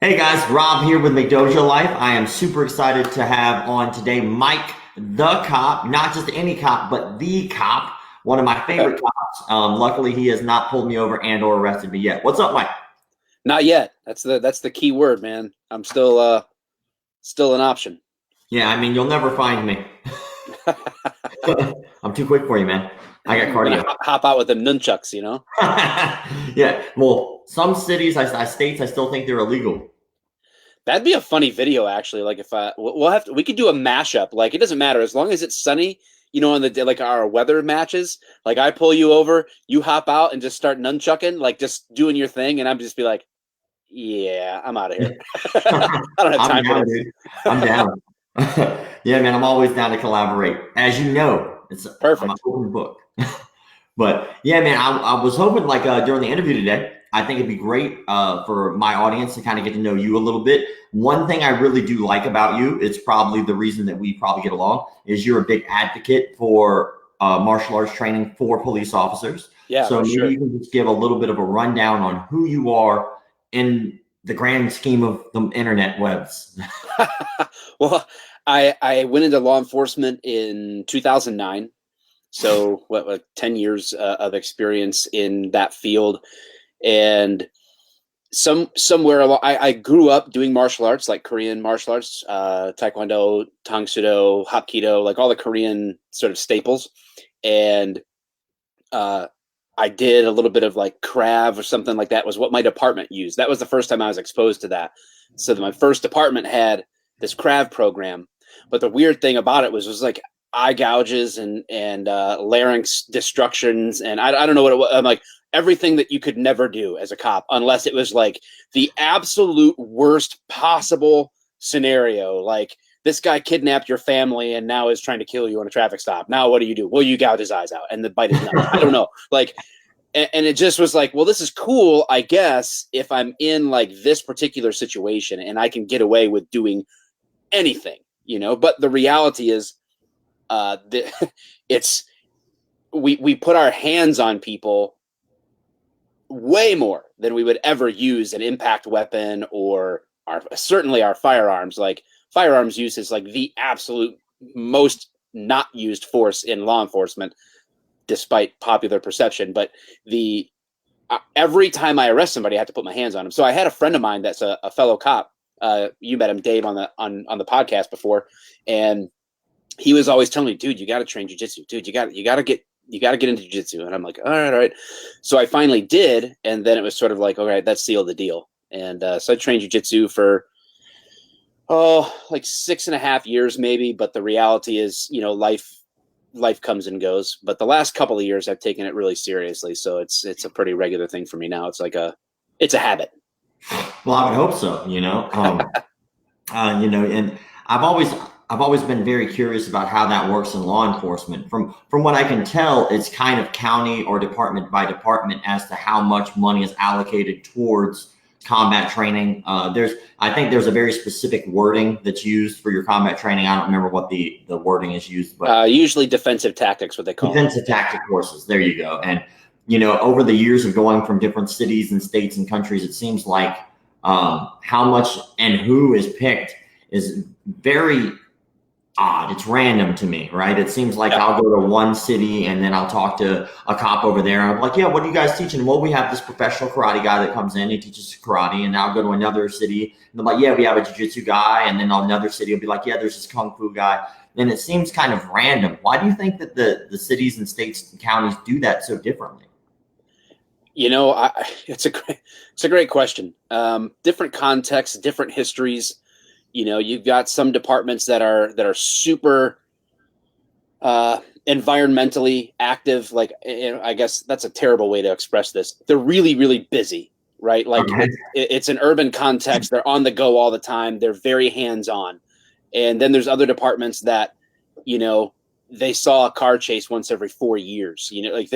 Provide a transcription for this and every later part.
Hey guys, Rob here with McDojoLife. I am super excited to have on today Mike the Cop, not just any cop, but the cop, one of my favorite cops. Luckily, he has not pulled me over and or arrested me yet. What's up, Mike? Not yet. That's the key word, man. I'm still an option. Yeah, I mean, you'll never find me. I'm too quick for you, man. I got I'm cardio. gonna hop out with them nunchucks, you know. Yeah, well, some cities, states, I still think they're illegal. That'd be a funny video, actually. Like if we could do a mashup. Like it doesn't matter as long as it's sunny. You know, on the like our weather matches. Like I pull you over, you hop out and just start nunchucking, like just doing your thing, and I'm just be like, yeah, I'm out of here. I don't have I'm time for down, this. dude. I'm down. Yeah, man, I'm always down to collaborate. As you know, I'm an Perfect. open book. But yeah, man, I was hoping like during the interview today, I think it'd be great for my audience to kind of get to know you a little bit. One thing I really do like about you, it's probably the reason that we probably get along, is you're a big advocate for martial arts training for police officers. Yeah, So for maybe sure. you can just give a little bit of a rundown on who you are in the grand scheme of the internet webs. Well, I went into law enforcement in 2009. So what, like 10 years of experience in that field. And somewhere along, I grew up doing martial arts, like Korean martial arts, Taekwondo, Tang Soo, Hapkido, like all the Korean sort of staples. And uh, I did a little bit of like Krav or something like that was what my department used. That was the first time I was exposed to that. So my first department had this Krav program. But the weird thing about it was like eye gouges and larynx destructions. And I don't know what it was. I'm like everything that you could never do as a cop, unless it was like the absolute worst possible scenario. Like this guy kidnapped your family and now is trying to kill you on a traffic stop. Now what do? Well, you gouge his eyes out and bite his nuts. I don't know. Like, and it just was like, well, this is cool, I guess, if I'm in like this particular situation and I can get away with doing anything, you know. But the reality is, it's we put our hands on people way more than we would ever use an impact weapon or certainly our firearms. Like firearms use is like the absolute most not used force in law enforcement, despite popular perception. But the every time I arrest somebody, I have to put my hands on them. So I had a friend of mine that's a fellow cop. You met him, Dave, on the podcast before, and he was always telling me, dude, you got to train jiu-jitsu. Dude, you got to get into jiu-jitsu. And I'm like, all right. So I finally did. And then it was sort of like, all right, that sealed the deal. And so I trained jiu-jitsu for, like 6.5 years maybe. But the reality is, you know, life comes and goes. But the last couple of years I've taken it really seriously. So it's a pretty regular thing for me now. It's like it's a habit. Well, I would hope so, and I've always been very curious about how that works in law enforcement. From what I can tell, it's kind of county or department by department as to how much money is allocated towards combat training. I think there's a very specific wording that's used for your combat training. I don't remember what the wording is used, but usually defensive tactics, what they call defensive tactic courses. There you go. And over the years of going from different cities and states and countries, it seems like how much and who is picked is very odd. It's random to me, right? It seems like I'll go to one city and then I'll talk to a cop over there. And I'm like, yeah, what are you guys teaching? Well, we have this professional karate guy that comes in, he teaches karate. And now I'll go to another city and I'm like, yeah, we have a jiu-jitsu guy. And then another city will be like, yeah, there's this kung fu guy. And it seems kind of random. Why do you think that the cities and states and counties do that so differently? You know, it's a great question. Different contexts, different histories. You know, you've got some departments that are super environmentally active. Like, I guess that's a terrible way to express this. They're really, really busy, right? Like, it's an urban context. They're on the go all the time. They're very hands-on. And then there's other departments that, you know, they saw a car chase once every 4 years. You know, like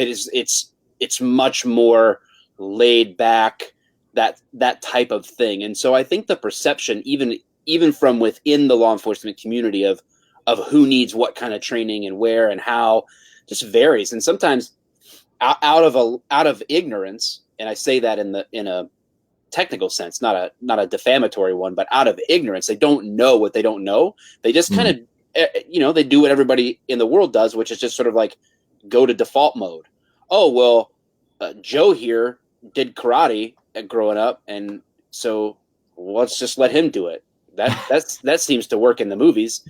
it's much more laid back, that type of thing. And so I think the perception, even from within the law enforcement community of who needs what kind of training and where and how, just varies. And sometimes out of ignorance, and I say that in technical sense, not a defamatory one, but out of ignorance. They don't know what they don't know. They just kind of, they do what everybody in the world does, which is just sort of like go to default mode. Oh, well, Joe here did karate growing up, and so let's just let him do it. That seems to work in the movies,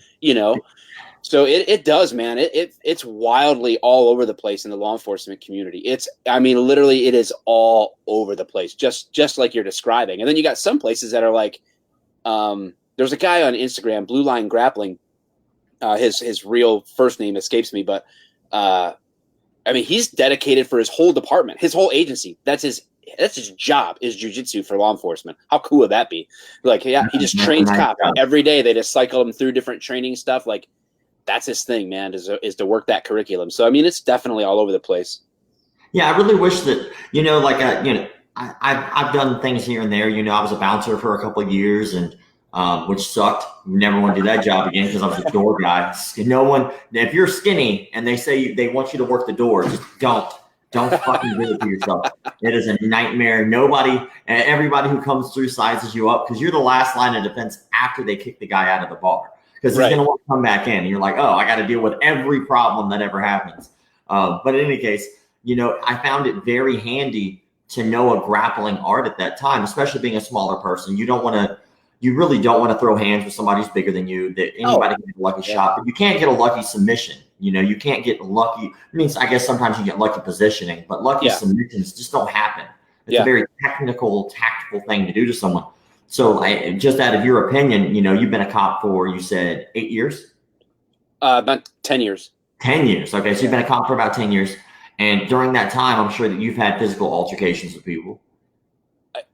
So it does, man. It's wildly all over the place in the law enforcement community. Literally, it is all over the place, just like you're describing. And then you got some places that are like, there's a guy on Instagram, Blue Line Grappling. His real first name escapes me, but he's dedicated for his whole department, his whole agency. That's his job is jiu-jitsu for law enforcement. How cool would that be? Like, yeah, he just trains cops every day. They just cycle them through different training stuff. Like, that's his thing, man, is to work that curriculum. So, it's definitely all over the place. Yeah, I really wish that, I've done things here and there. I was a bouncer for a couple of years, and which sucked. Never want to do that job again because I was a door guy. No one, if you're skinny and they say they want you to work the door, just don't fucking do it to yourself. It is a nightmare. Everybody who comes through sizes you up because you're the last line of defense after they kick the guy out of the bar. Because he's going to want to come back in. And you're like, oh, I got to deal with every problem that ever happens. But in any case, I found it very handy to know a grappling art at that time, especially being a smaller person. You really don't want to throw hands with somebody who's bigger than you. That anybody can get a lucky shot, but you can't get a lucky submission. You can't get lucky. I guess sometimes you get lucky positioning, but lucky submissions just don't happen. It's a very tactical thing to do to someone. So just out of your opinion, you've been a cop for, you said 8 years? About 10 years. 10 years. Okay. So you've been a cop for about 10 years. And during that time, I'm sure that you've had physical altercations with people.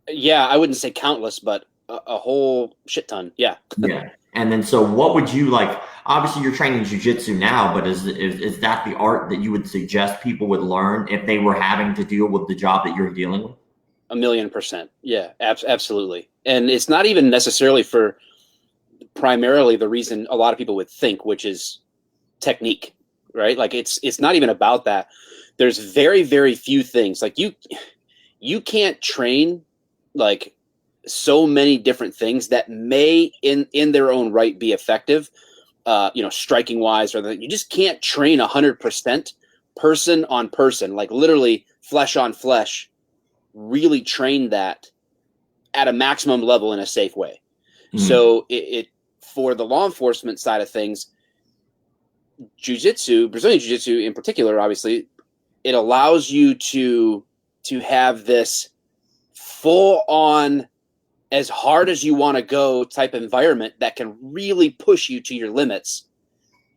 Yeah. I wouldn't say countless, but a whole shit ton. Yeah. Yeah. And then, so what would you like? Obviously you're training jiu-jitsu now, but is that the art that you would suggest people would learn if they were having to deal with the job that you're dealing with? 1,000,000%. Yeah, absolutely. And it's not even necessarily for primarily the reason a lot of people would think, which is technique, right? Like it's not even about that. There's very, very few things like you can't train like so many different things that may in their own right be effective, striking wise, or you just can't train 100% person on person, like literally flesh on flesh. Really train that at a maximum level in a safe way. So it for the law enforcement side of things, jiu-jitsu, Brazilian jiu-jitsu in particular, obviously, it allows you to have this full on as hard as you want to go type environment that can really push you to your limits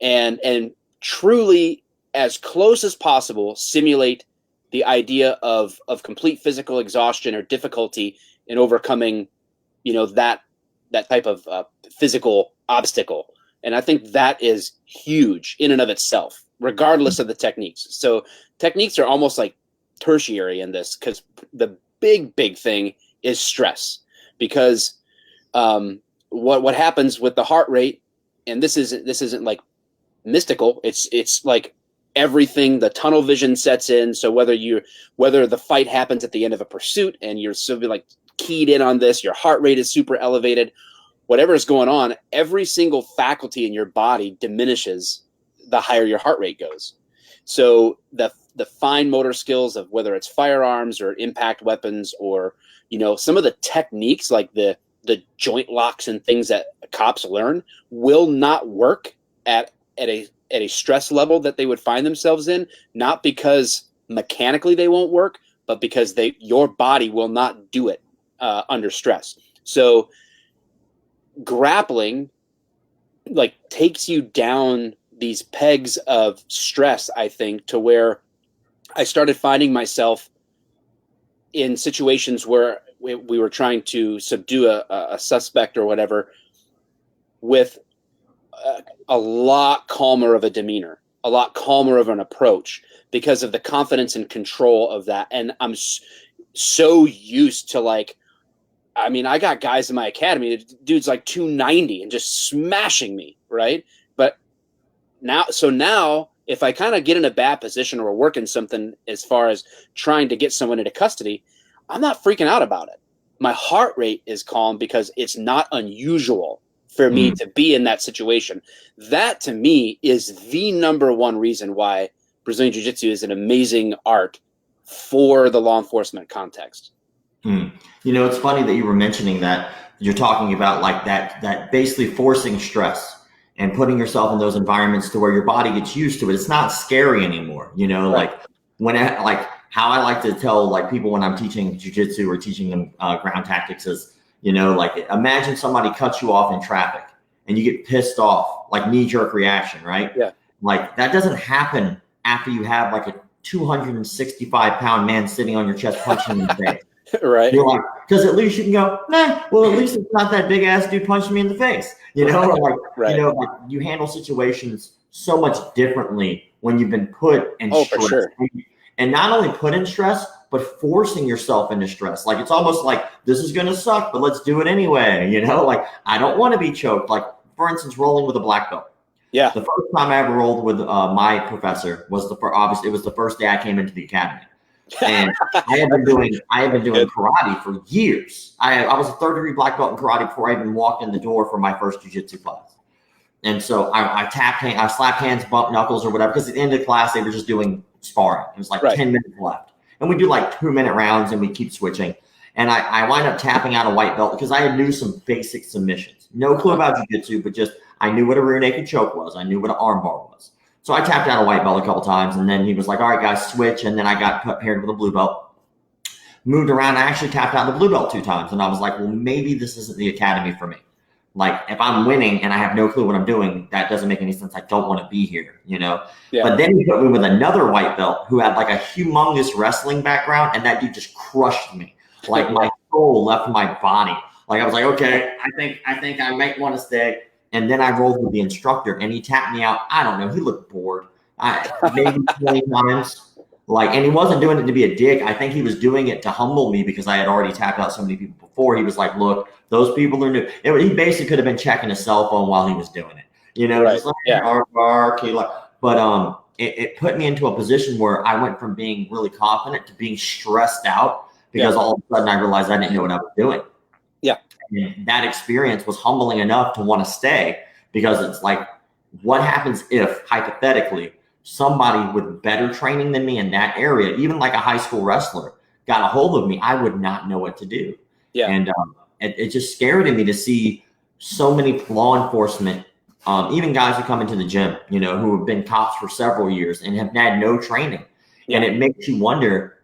and truly as close as possible simulate the idea of complete physical exhaustion or difficulty in overcoming, that type of physical obstacle. And I think that is huge in and of itself, regardless of the techniques. So techniques are almost like tertiary in this because the big thing is stress. Because what happens with the heart rate, and this isn't like mystical. It's like everything, the tunnel vision sets in. So whether the fight happens at the end of a pursuit and you're so like keyed in on this, your heart rate is super elevated, whatever is going on, every single faculty in your body diminishes the higher your heart rate goes. So the fine motor skills of whether it's firearms or impact weapons or, some of the techniques like the joint locks and things that cops learn will not work at a stress level that they would find themselves in, not because mechanically they won't work, but because your body will not do it under stress. So grappling like takes you down these pegs of stress, I think, to where I started finding myself in situations where we were trying to subdue a suspect or whatever with a lot calmer of a demeanor, a lot calmer of an approach because of the confidence and control of that. And I'm so used to I got guys in my academy, dude's like 290 and just smashing me. Right. But now if I kind of get in a bad position or working something as far as trying to get someone into custody, I'm not freaking out about it. my heart rate is calm because it's not unusual for me to be in that situation. That to me is the number one reason why Brazilian Jiu-Jitsu is an amazing art for the law enforcement context. You know, it's funny that you were mentioning that. You're talking about like that basically forcing stress and putting yourself in those environments to where your body gets used to it. It's not scary anymore. You know, Right. like how I like to tell like people when I'm teaching jiu-jitsu or teaching them ground tactics is, you know, like imagine somebody cuts you off in traffic and you get pissed off, like knee-jerk reaction, right? Yeah. Like that doesn't happen after you have like a 265-pound man sitting on your chest punching you in the face. Right. You're like, because at least you can go, nah, well, at least it's not that big ass dude punching me in the face. You know, or like, Right. you know, like you handle situations so much differently when you've been put in stress. For sure. And not only put in stress, but forcing yourself into stress. Like it's almost like this is going to suck, but let's do it anyway. You know, like I don't want to be choked. Like, for instance, rolling with a black belt. Yeah. The first time I ever rolled with my professor was obviously it was the first day I came into the academy. And I had been doing karate for years. I was a third-degree black belt in karate before I even walked in the door for my first jiu-jitsu class. And so I slapped hands, bumped knuckles or whatever, because at the end of the class, they were just doing sparring. It was like 10 minutes left. And we do like 2-minute rounds and we keep switching. And I wind up tapping out a white belt because I knew some basic submissions. No clue about jiu-jitsu, but just I knew what a rear naked choke was. I knew what an arm bar was. So I tapped out a white belt a couple times, and then he was like, all right, guys, switch. And then I got paired with a blue belt. Moved around. I actually tapped out the blue belt 2 times. And I was like, well, maybe this isn't the academy for me. Like, if I'm winning and I have no clue what I'm doing, that doesn't make any sense. I don't want to be here, you know? Yeah. But then he put me with another white belt who had like a humongous wrestling background, and that dude just crushed me. Like, my soul left my body. Like, I was like, okay, I think I might want to stay. And then I rolled with the instructor, and he tapped me out. I don't know. He looked bored. Maybe 20 times. Like, and he wasn't doing it to be a dick. I think he was doing it to humble me because I had already tapped out so many people before. He was like, look, those people are new. He basically could have been checking his cell phone while he was doing it. You know, just like, but it put me into a position where I went from being really confident to being stressed out because all of a sudden I realized I didn't know what I was doing. Yeah. And that experience was humbling enough to want to stay, because it's like, what happens if hypothetically somebody with better training than me in that area, even like a high school wrestler, got a hold of me? I would not know what to do. Yeah. And it just scared me to see so many law enforcement, even guys who come into the gym, you know, who have been cops for several years and have had no training. Yeah. And it makes you wonder,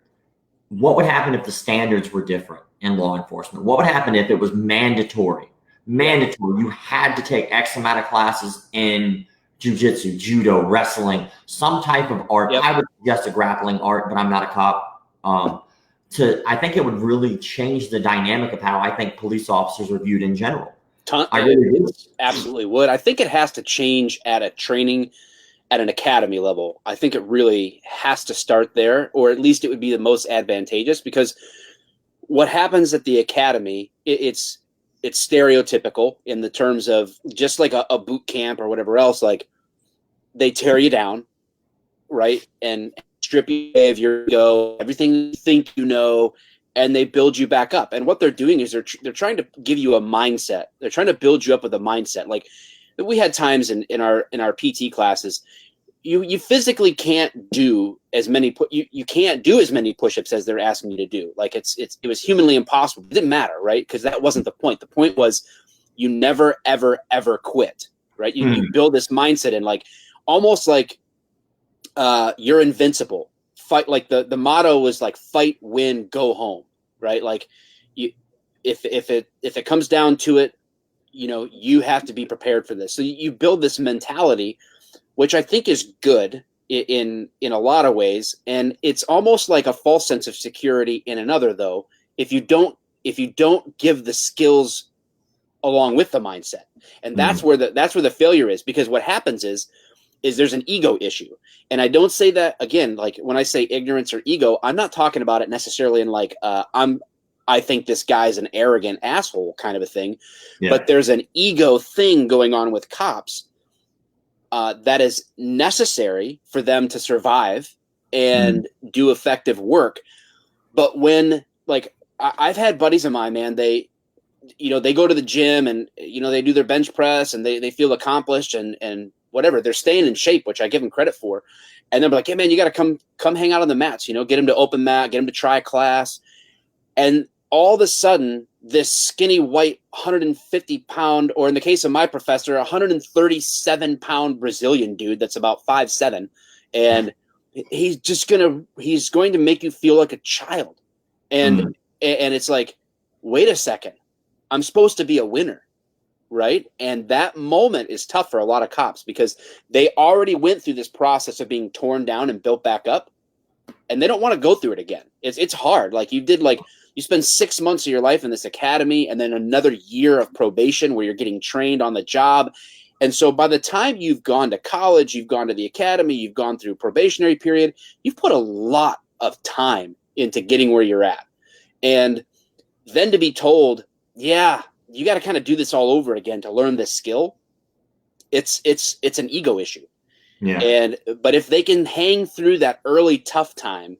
what would happen if the standards were different in law enforcement? What would happen if it was mandatory? You had to take X amount of classes in jiu-jitsu, judo, wrestling, some type of art. Yep. I would suggest a grappling art, but I'm not a cop. I think it would really change the dynamic of how I think police officers are viewed in general. I really do. Absolutely would. I think it has to change at a training, at an academy level. I think it really has to start there, or at least it would be the most advantageous, because what happens at the academy, it's stereotypical in the terms of just like a boot camp or whatever else. Like, they tear you down, right? And strip you of your ego, everything you think you know, and they build you back up. And what they're doing is they're trying to give you a mindset. They're trying to build you up with a mindset. Like, we had times in our PT classes, you physically can't do as many you can't do as many push-ups as they're asking you to do. Like, it was humanly impossible. It didn't matter, right? Because that wasn't the point. The point was you never ever ever quit, right? You build this mindset, and like almost like you're invincible. Fight, like the motto was like fight, win, go home, right? Like, if it comes down to it, you know, you have to be prepared for this. So you build this mentality, which I think is good in a lot of ways. And it's almost like a false sense of security in another, though, if you don't give the skills along with the mindset. And that's where the failure is, because what happens is there's an ego issue. And I don't say that, again, like when I say ignorance or ego, I'm not talking about it necessarily in like, I think this guy's an arrogant asshole kind of a thing. Yeah. But there's an ego thing going on with cops that is necessary for them to survive and do effective work. But when, like, I've had buddies of mine, man, they go to the gym and, they do their bench press and they feel accomplished and whatever. They're staying in shape, which I give them credit for. And they're like, hey, man, you got to come hang out on the mats, get them to open mat, get them to try a class. And all of a sudden, this skinny white 150-pound, or in the case of my professor, 137-pound Brazilian dude that's about 5'7", and he's going to make you feel like a child. And it's like, wait a second, I'm supposed to be a winner, right? And that moment is tough for a lot of cops because they already went through this process of being torn down and built back up, and they don't want to go through it again. It's hard. Like you spend 6 months of your life in this academy and then another year of probation where you're getting trained on the job. And so by the time you've gone to college, you've gone to the academy, you've gone through probationary period, you've put a lot of time into getting where you're at. And then to be told, yeah, you got to kind of do this all over again to learn this skill. It's an ego issue. Yeah. But if they can hang through that early tough time,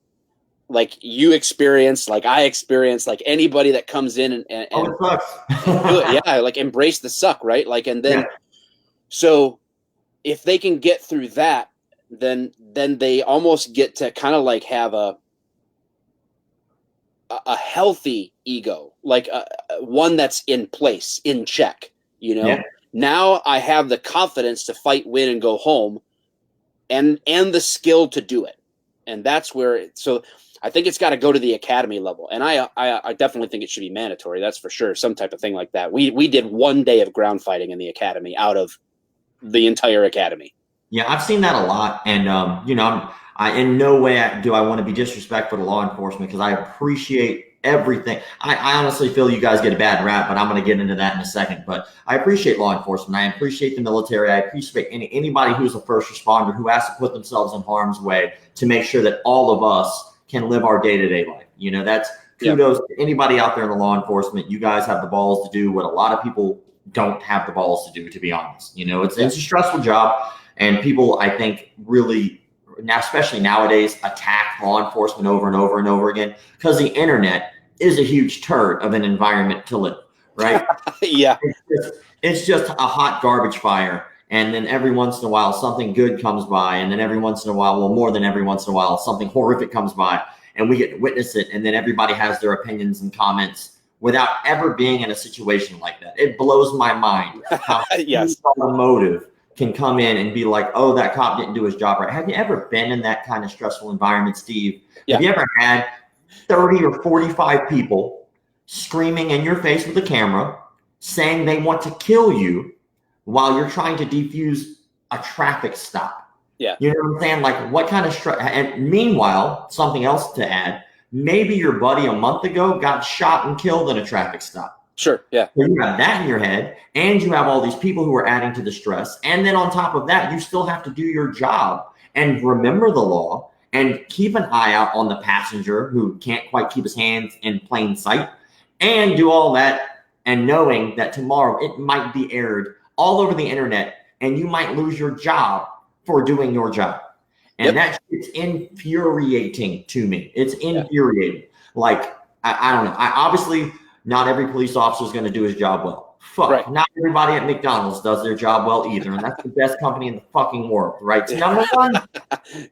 like you experience, like I experience, like anybody that comes in and it sucks. yeah, like embrace the suck, right? Like, and then, so if they can get through that, then they almost get to kind of like have a healthy ego, like one that's in place, in check, Now I have the confidence to fight, win, and go home, and the skill to do it. And that's where so I think it's got to go to the academy level. And I definitely think it should be mandatory. That's for sure. Some type of thing like that. We did 1 day of ground fighting in the academy out of the entire academy. Yeah, I've seen that a lot. And, I in no way do I want to be disrespectful to law enforcement because I appreciate everything. I honestly feel you guys get a bad rap, but I'm going to get into that in a second. But I appreciate law enforcement. I appreciate the military. I appreciate anybody who's a first responder who has to put themselves in harm's way to make sure that all of us can live our day-to-day life. That's kudos to anybody out there in the law enforcement. You guys have the balls to do what a lot of people don't have the balls to do, to be honest. It's a stressful job, and people, I think, really now, especially nowadays, attack law enforcement over and over and over again because the internet is a huge turd of an environment to live, right? Yeah. It's just a hot garbage fire. And then every once in a while, something good comes by. And then every once in a while, well, more than every once in a while, something horrific comes by and we get to witness it. And then everybody has their opinions and comments without ever being in a situation like that. It blows my mind how yes. a motive can come in and be like, oh, that cop didn't do his job right. Have you ever been in that kind of stressful environment, Steve? Yeah. Have you ever had 30 or 45 people screaming in your face with a camera saying they want to kill you while you're trying to defuse a traffic stop? Yeah. You know what I'm saying? Like, what kind of stress? And meanwhile, something else to add, maybe your buddy a month ago got shot and killed in a traffic stop. Sure. Yeah. So you have that in your head, and you have all these people who are adding to the stress. And then on top of that, you still have to do your job and remember the law and keep an eye out on the passenger who can't quite keep his hands in plain sight, and do all that and knowing that tomorrow it might be aired all over the internet and you might lose your job for doing your job. And that shit's infuriating to me. It's infuriating. Yeah. Like, I don't know. Obviously, not every police officer is going to do his job well. Fuck. Right. Not everybody at McDonald's does their job well either. And that's the best company in the fucking world, right? So number one,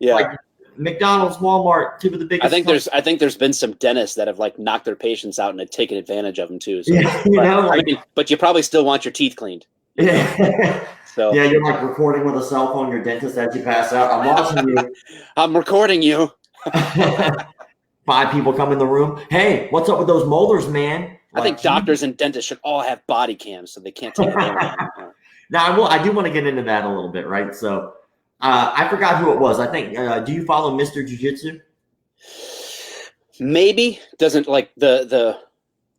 like McDonald's, Walmart, two of the biggest. I think there's been some dentists that have like knocked their patients out and have taken advantage of them too. So, but you probably still want your teeth cleaned. Yeah. So yeah, you're like recording with a cell phone, your dentist as you pass out. I'm watching you. I'm recording you. 5 people come in the room. Hey, what's up with those molars, man? I think doctors and dentists should all have body cams so they can't take advantage. Now, I do want to get into that a little bit, right? So I forgot who it was. I think, do you follow Mr. Jiu-Jitsu? Maybe. Doesn't like the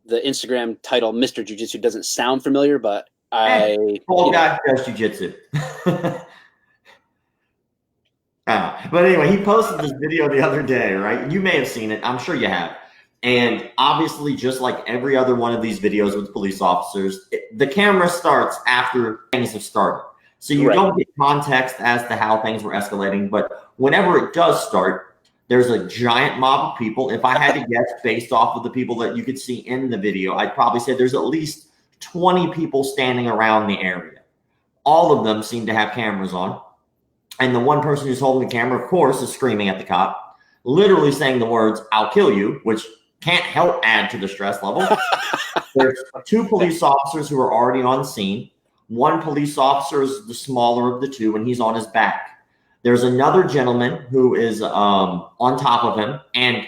Instagram title Mr. Jiu-Jitsu doesn't sound familiar, but Paul guy does jiu-jitsu. But anyway, he posted this video the other day, right? You may have seen it. I'm sure you have. And obviously, just like every other one of these videos with police officers, the camera starts after things have started. So you don't get context as to how things were escalating. But whenever it does start, There's a giant mob of people. If I had to guess based off of the people that you could see in the video, I'd probably say there's at least 20 people standing around the area. All of them seem to have cameras on. And the one person who's holding the camera, of course, is screaming at the cop, literally saying the words, "I'll kill you," which can't help add to the stress level. There's 2 police officers who are already on scene. One police officer is the smaller of the 2, and he's on his back. There's another gentleman who is on top of him. And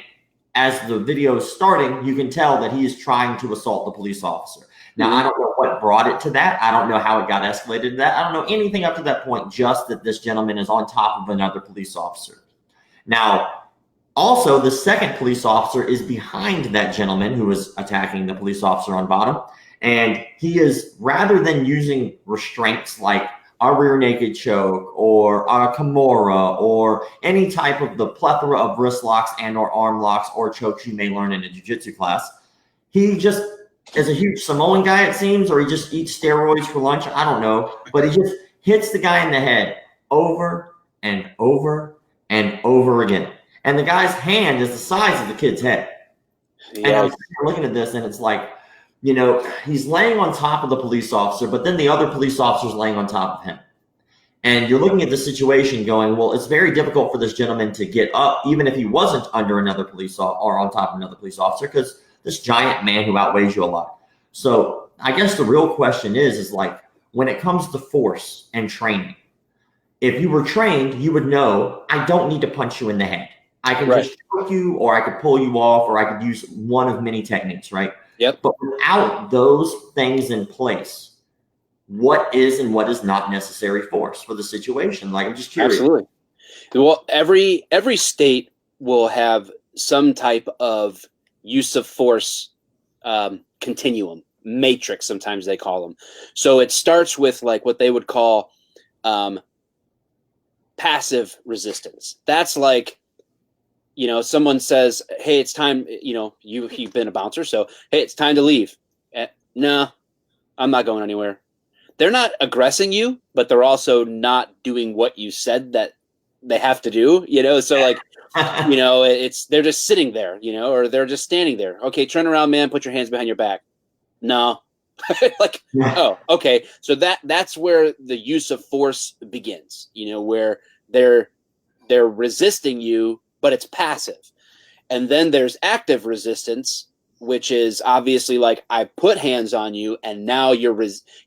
as the video is starting, you can tell that he is trying to assault the police officer. Now, I don't know what brought it to that. I don't know how it got escalated to that. I don't know anything up to that point, just that this gentleman is on top of another police officer. Now, also, the second police officer is behind that gentleman who is attacking the police officer on bottom. And he is, rather than using restraints like a rear naked choke or a Kimura or any type of the plethora of wrist locks and or arm locks or chokes you may learn in a jiu-jitsu class, he just is a huge Samoan guy, it seems, or he just eats steroids for lunch. I don't know. But he just hits the guy in the head over and over and over again. And the guy's hand is the size of the kid's head. Yeah. And I'm looking at this, and it's like, you know, he's laying on top of the police officer, but then the other police officer's laying on top of him. And you're looking at the situation going, well, it's very difficult for this gentleman to get up, even if he wasn't under another police or on top of another police officer, because this giant man who outweighs you a lot. So I guess the real question is like, when it comes to force and training, if you were trained, you would know I don't need to punch you in the head. I can just choke you, or I could pull you off, or I could use one of many techniques, right? Yep. But without those things in place, what is and what is not necessary force for the situation? Like, I'm just curious. Absolutely. Well, every state will have some type of use of force continuum, matrix, sometimes they call them. So it starts with like what they would call passive resistance. That's like, you know, someone says, "Hey, it's time," you know, you've been a bouncer, so, "Hey, it's time to leave." No, I'm not going anywhere. They're not aggressing you, but they're also not doing what you said that they have to do, you know? So like, you know, they're just sitting there, you know, or they're just standing there. "Okay, turn around, man, put your hands behind your back." No. Like, oh, okay. So that's where the use of force begins, you know, where they're resisting you, but it's passive. And then there's active resistance, which is obviously like, I put hands on you, and now you're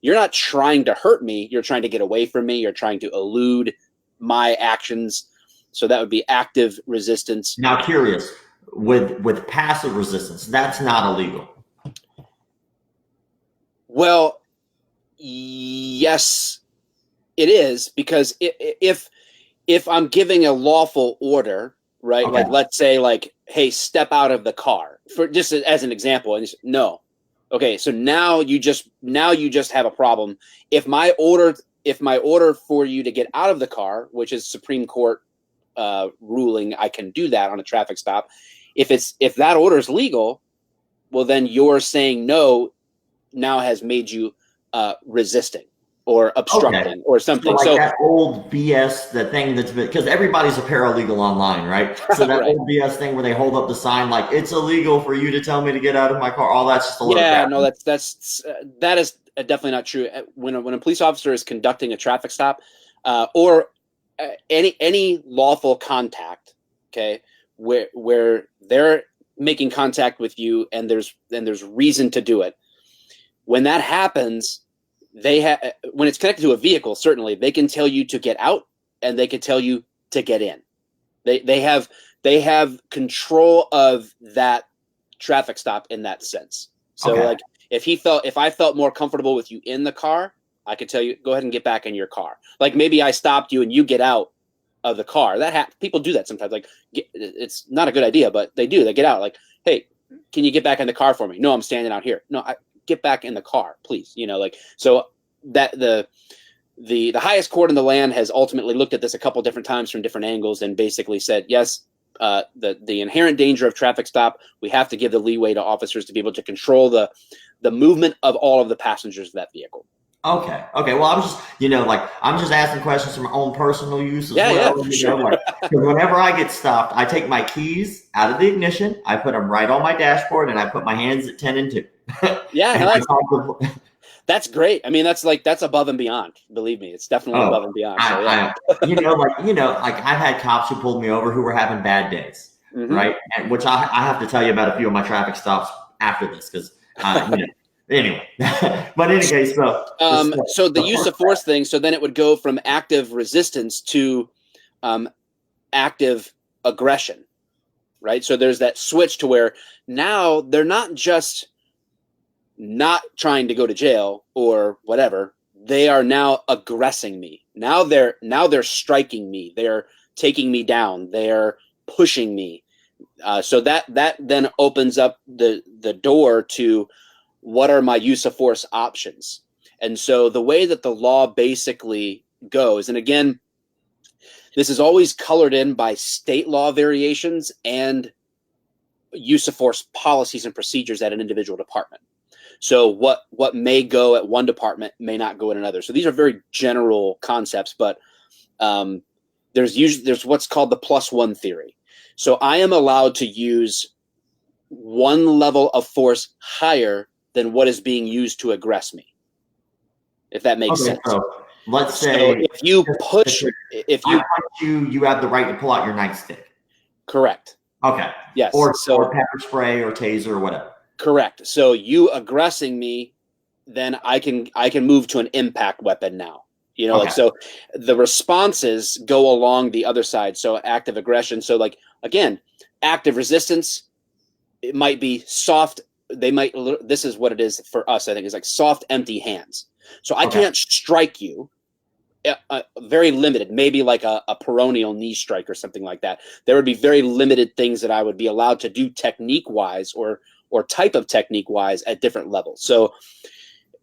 not trying to hurt me. You're trying to get away from me. You're trying to elude my actions. So that would be active resistance. Now, curious, with passive resistance, that's not illegal. Well, yes, it is, because if I'm giving a lawful order, right? Okay. Like, let's say like, "Hey, step out of the car," for just as an example. And no. Okay. So now you just have a problem. If my order for you to get out of the car, which is Supreme Court ruling, I can do that on a traffic stop. If that order is legal, well, then you're saying no now has made you resisting or obstructing or something. So that old BS, the thing that's been, because everybody's a paralegal online, right? So that old BS thing where they hold up the sign like, "It's illegal for you to tell me to get out of my car." All that's just a little bit. No, that is definitely not true. When a police officer is conducting a traffic stop or any lawful contact, okay, where they're making contact with you and there's reason to do it. When that happens, when it's connected to a vehicle, certainly they can tell you to get out and they can tell you to get in. They have control of that traffic stop in that sense. So like, if I felt more comfortable with you in the car, I could tell you, "Go ahead and get back in your car." Like, maybe I stopped you and you get out of the car. People do that sometimes. Like, it's not a good idea, but they do. They get out. Like, "Hey, can you get back in the car for me?" "No, I'm standing out here." "No, get back in the car, please." You know, like, so that the highest court in the land has ultimately looked at this a couple different times from different angles and basically said, yes, the inherent danger of traffic stop, we have to give the leeway to officers to be able to control the movement of all of the passengers of that vehicle. Okay. Okay. Well, I was just, like I'm just asking questions for my own personal use as Yeah, yeah, well. for sure. Like 'cause whenever I get stopped, I take my keys out of the ignition, I put them right on my dashboard, and I put my hands at 10 and 2. Yeah, And no, I talk to, that's great. I mean, that's above and beyond. Believe me, it's definitely above and beyond. So yeah. like I've had cops who pulled me over who were having bad days, right? And which I have to tell you about a few of my traffic stops after this because, anyway. But in any case, so the use of force thing. So then it would go from active resistance to active aggression, right? So there's that switch to where now they're not just not trying to go to jail or whatever. They are now aggressing me. Now they're striking me. They're taking me down. They're pushing me. So that then opens up the door to what are my use of force options. And so the way that the law basically goes, and again, this is always colored in by state law variations and use of force policies and procedures at an individual department. So what may go at one department may not go in another. So these are very general concepts, but there's what's called the +1 theory. So I am allowed to use one level of force higher than what is being used to aggress me, if that makes sense. So let's say if you push, if you punch you have the right to pull out your nightstick. Correct. Okay. Yes. Or pepper spray or taser or whatever. Correct. So you aggressing me, then I can move to an impact weapon now. Like so the responses go along the other side. So active aggression. So like again, active resistance, it might be soft. This is what it is for us, I think, is like soft, empty hands. So I can't strike you. Very limited, maybe like a peroneal knee strike or something like that. There would be very limited things that I would be allowed to do technique wise or type of technique wise at different levels. So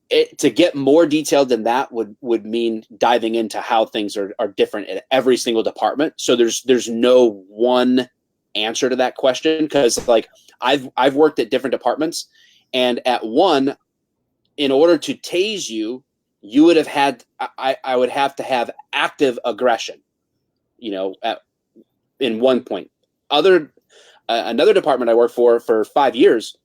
to get more detailed than that would mean diving into how things are different in every single department. So there's no one answer to that question, because like I've worked at different departments, and at one, in order to tase you, you would have had I would have to have active aggression, in one point. Another department I worked for 5 years,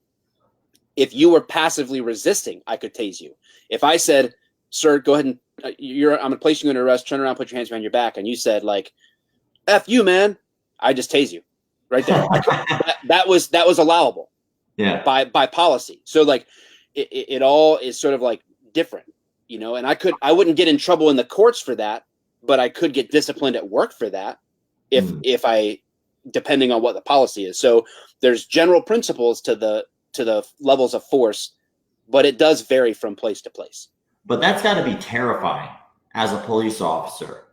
if you were passively resisting, I could tase you. If I said, "Sir, go ahead and I'm going to place you under arrest. Turn around, put your hands behind your back," and you said like, "F you, man," I just tase you right there. that was allowable, by policy. So like it all is sort of like different, and I wouldn't get in trouble in the courts for that, but I could get disciplined at work for that if I, depending on what the policy is. So there's general principles to the levels of force, but it does vary from place to place. But that's got to be terrifying as a police officer,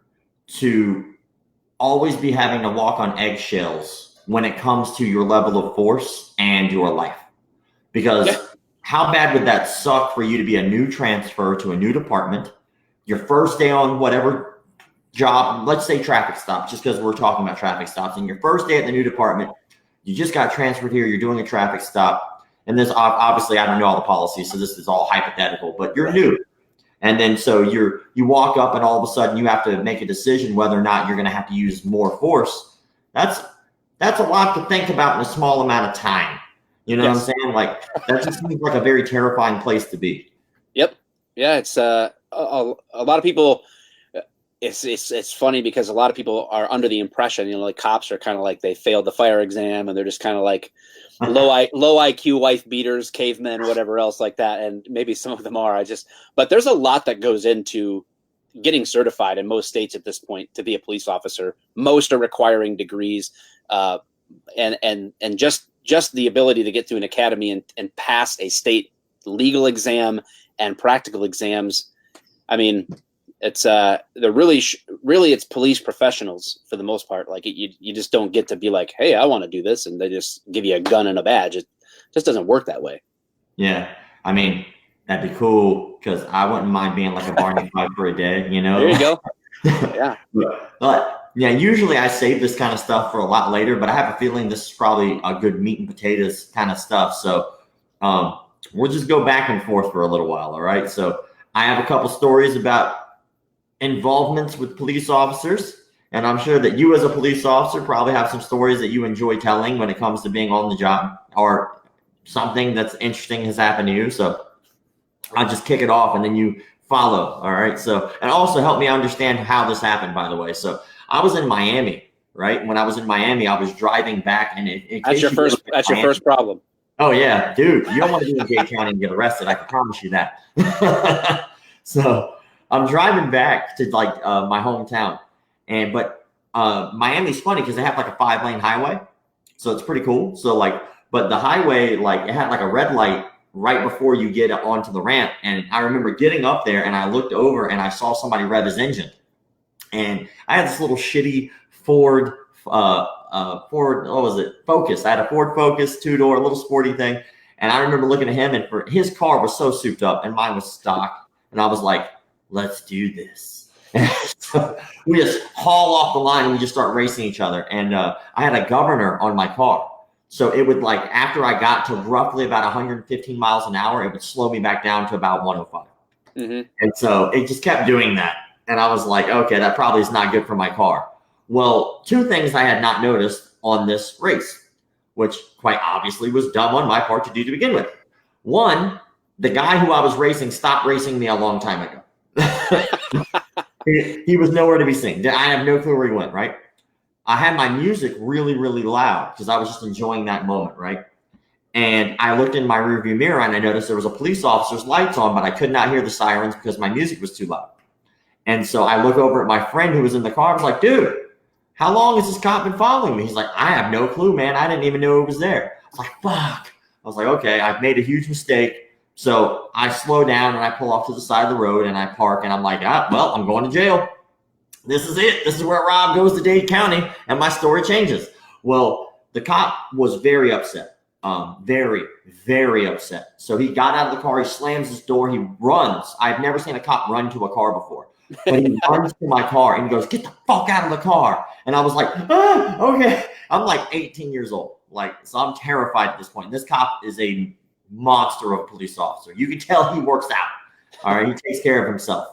to always be having to walk on eggshells when it comes to your level of force and your life. Because how bad would that suck for you to be a new transfer to a new department, your first day on whatever job, let's say traffic stops, just because we're talking about traffic stops, and your first day at the new department, you just got transferred here, you're doing a traffic stop. And this, obviously, I don't know all the policies, so this is all hypothetical, but you're new. And then so you walk up, and all of a sudden you have to make a decision whether or not you're going to have to use more force. That's a lot to think about in a small amount of time. You know what I'm saying? Like, that just seems like a very terrifying place to be. Yep. Yeah, it's a lot of people. It's funny because a lot of people are under the impression, like cops are kind of like they failed the fire exam, and they're just kind of like low IQ wife beaters, cavemen, whatever else like that. And maybe some of them are. But there's a lot that goes into getting certified in most states at this point to be a police officer. Most are requiring degrees, and just the ability to get to an academy and pass a state legal exam and practical exams. I mean, it's they're really it's police professionals for the most part. Like you just don't get to be like, "Hey, I want to do this," and they just give you a gun and a badge. It just doesn't work that way. Yeah, I mean, that'd be cool, because I wouldn't mind being like a Barney Fife for a day. There you go. Yeah. But yeah, usually I save this kind of stuff for a lot later, but I have a feeling this is probably a good meat and potatoes kind of stuff. So we'll just go back and forth for a little while. All right. So I have a couple stories about involvements with police officers. And I'm sure that you as a police officer probably have some stories that you enjoy telling when it comes to being on the job or something that's interesting has happened to you. So I'll just kick it off and then you follow. All right. So, and also help me understand how this happened, by the way. So I was in Miami, right? When I was in Miami, I was driving back and that's your first problem. Oh yeah, dude, you don't want to be in Dade County and get arrested. I can promise you that. So I'm driving back to like my hometown, but Miami's funny because they have like a 5-lane highway, so it's pretty cool. So like, but the highway, like it had like a red light right before you get onto the ramp, and I remember getting up there and I looked over and I saw somebody rev his engine, and I had this little shitty Ford. Ford, what was it? Focus. I had a Ford Focus 2-door, little sporty thing. And I remember looking at him, and for his car was so souped up and mine was stock. And I was like, let's do this. So we just haul off the line and we just start racing each other. And I had a governor on my car. So it would like, after I got to roughly about 115 miles an hour, it would slow me back down to about 105. Mm-hmm. And so it just kept doing that. And I was like, okay, that probably is not good for my car. Well, two things I had not noticed on this race, which quite obviously was dumb on my part to do to begin with. One, the guy who I was racing stopped racing me a long time ago. He was nowhere to be seen. I have no clue where he went, right? I had my music really, really loud because I was just enjoying that moment, right? And I looked in my rearview mirror and I noticed there was a police officer's lights on, but I could not hear the sirens because my music was too loud. And so I look over at my friend who was in the car. I was like, dude, how long has this cop been following me? He's like, I have no clue, man. I didn't even know it was there. I was like, fuck. I was like, okay, I've made a huge mistake. So I slow down and I pull off to the side of the road and I park and I'm like, well, I'm going to jail. This is it. This is where Rob goes to Dade County and my story changes. Well, the cop was very upset. Very, very upset. So he got out of the car. He slams his door. He runs. I've never seen a cop run to a car before. But he runs to my car and he goes, get the fuck out of the car. And I was like, okay. I'm like 18 years old. So I'm terrified at this point. This cop is a monster of a police officer. You can tell he works out. All right. He takes care of himself.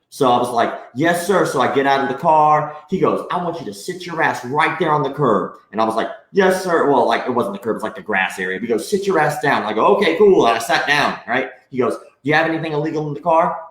So I was like, yes, sir. So I get out of the car. He goes, I want you to sit your ass right there on the curb. And I was like, yes, sir. Well, like it wasn't the curb. It's like the grass area. He goes, sit your ass down. I go, okay, cool. And I sat down. Right. He goes, do you have anything illegal in the car?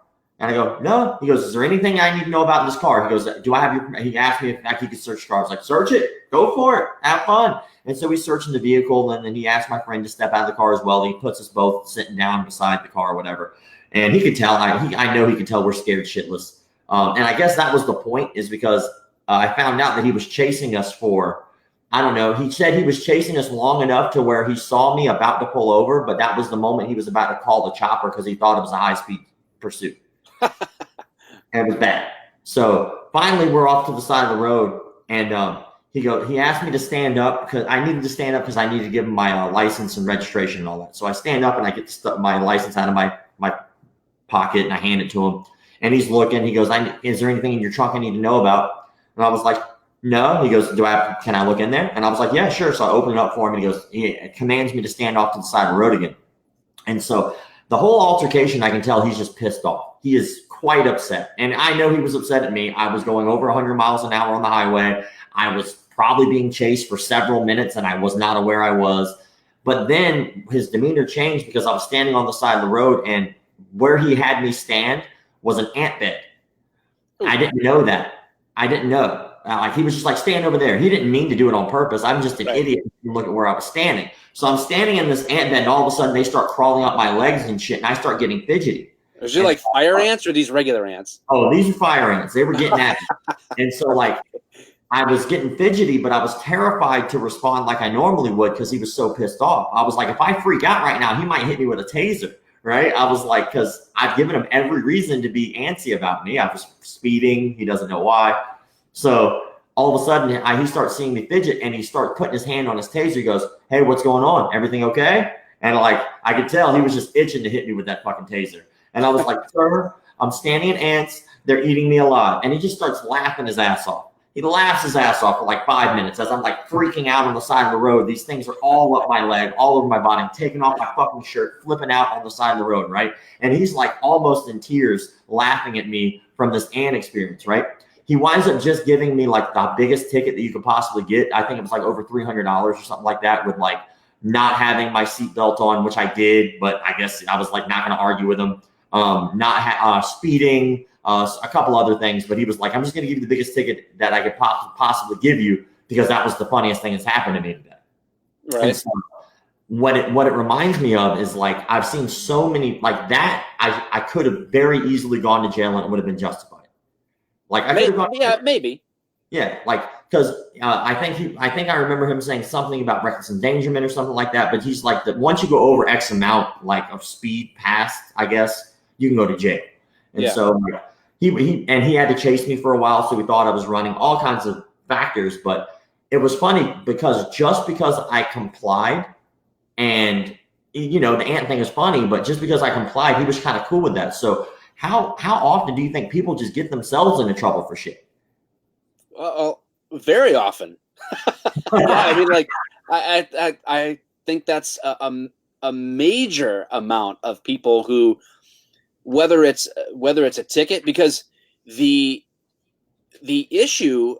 And I go, no. He goes, is there anything I need to know about in this car? He goes, do I have your, he asked me if he could search the car. I was like, search it, go for it, have fun. And so we searched in the vehicle and then he asked my friend to step out of the car as well. He puts us both sitting down beside the car or whatever. And he could tell, I know he could tell we're scared shitless. And I guess that was the point is because I found out that he was chasing us for, I don't know. He said he was chasing us long enough to where he saw me about to pull over, but that was the moment he was about to call the chopper because he thought it was a high-speed pursuit. And it was bad. So finally we're off to the side of the road and he asked me to stand up because I needed to stand up because I needed to give him my license and registration and all that. So I stand up and I get my license out of my pocket and I hand it to him and he's looking. He goes, is there anything in your trunk I need to know about? And I was like, no. He goes, can I look in there? And I was like, yeah, sure. So I open it up for him and he commands me to stand off to the side of the road again. And so the whole altercation, I can tell he's just pissed off. He is quite upset. And I know he was upset at me. I was going over 100 miles an hour on the highway. I was probably being chased for several minutes and I was not aware I was. But then his demeanor changed because I was standing on the side of the road and where he had me stand was an ant bed. I didn't know that. I didn't know. He was just like, stand over there. He didn't mean to do it on purpose. I'm just an idiot. Look at where I was standing. So I'm standing in this ant bed and all of a sudden they start crawling up my legs and shit. And I start getting fidgety. Is it like fire ants or these regular ants? Oh, these are fire ants. They were getting at me. And so like I was getting fidgety, but I was terrified to respond like I normally would because he was so pissed off. I was like, if I freak out right now, he might hit me with a taser. Right. I was like, because I've given him every reason to be antsy about me. I was speeding. He doesn't know why. So all of a sudden he starts seeing me fidget and he starts putting his hand on his taser. He goes, hey, what's going on? Everything okay? And like, I could tell he was just itching to hit me with that fucking taser. And I was like, sir, I'm standing in ants. They're eating me alive. And he just starts laughing his ass off. He laughs his ass off for like 5 minutes as I'm like freaking out on the side of the road. These things are all up my leg, all over my body. I'm taking off my fucking shirt, flipping out on the side of the road, right? And he's like almost in tears laughing at me from this ant experience, right? He winds up just giving me like the biggest ticket that you could possibly get. I think it was like over $300 or something like that, with like not having my seatbelt on, which I did, but I guess I was like not going to argue with him. Not speeding, a couple other things, but he was like, I'm just going to give you the biggest ticket that I could possibly give you, because that was the funniest thing that's happened to me today. Right. And so what it reminds me of is like, I've seen so many like that. I could have very easily gone to jail and it would have been justified. Like I could have gone. Yeah, maybe. Yeah, like because I think I remember him saying something about reckless endangerment or something like that. But he's like that once you go over X amount like of speed past, I guess you can go to jail. And so like, he had to chase me for a while, so we thought I was running, all kinds of factors. But it was funny because just because I complied, and you know the ant thing is funny, but just because I complied, he was kind of cool with that. So how often do you think people just get themselves into trouble for shit? Very often. Yeah, I mean, like, I think that's a major amount of people who, whether it's a ticket, because the issue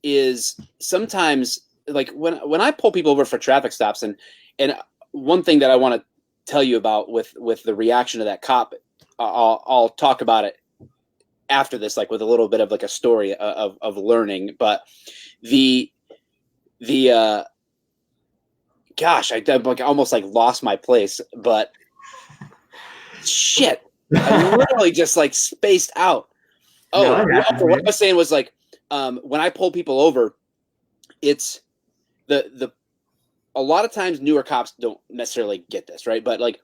is sometimes like when I pull people over for traffic stops, and one thing that I want to tell you about with the reaction of that cop, I'll talk about it after this, like with a little bit of like a story of learning. But gosh, I like almost like lost my place, but shit, I literally just like spaced out. What I was saying was like, when I pull people over, it's a lot of times newer cops don't necessarily get this, right? But like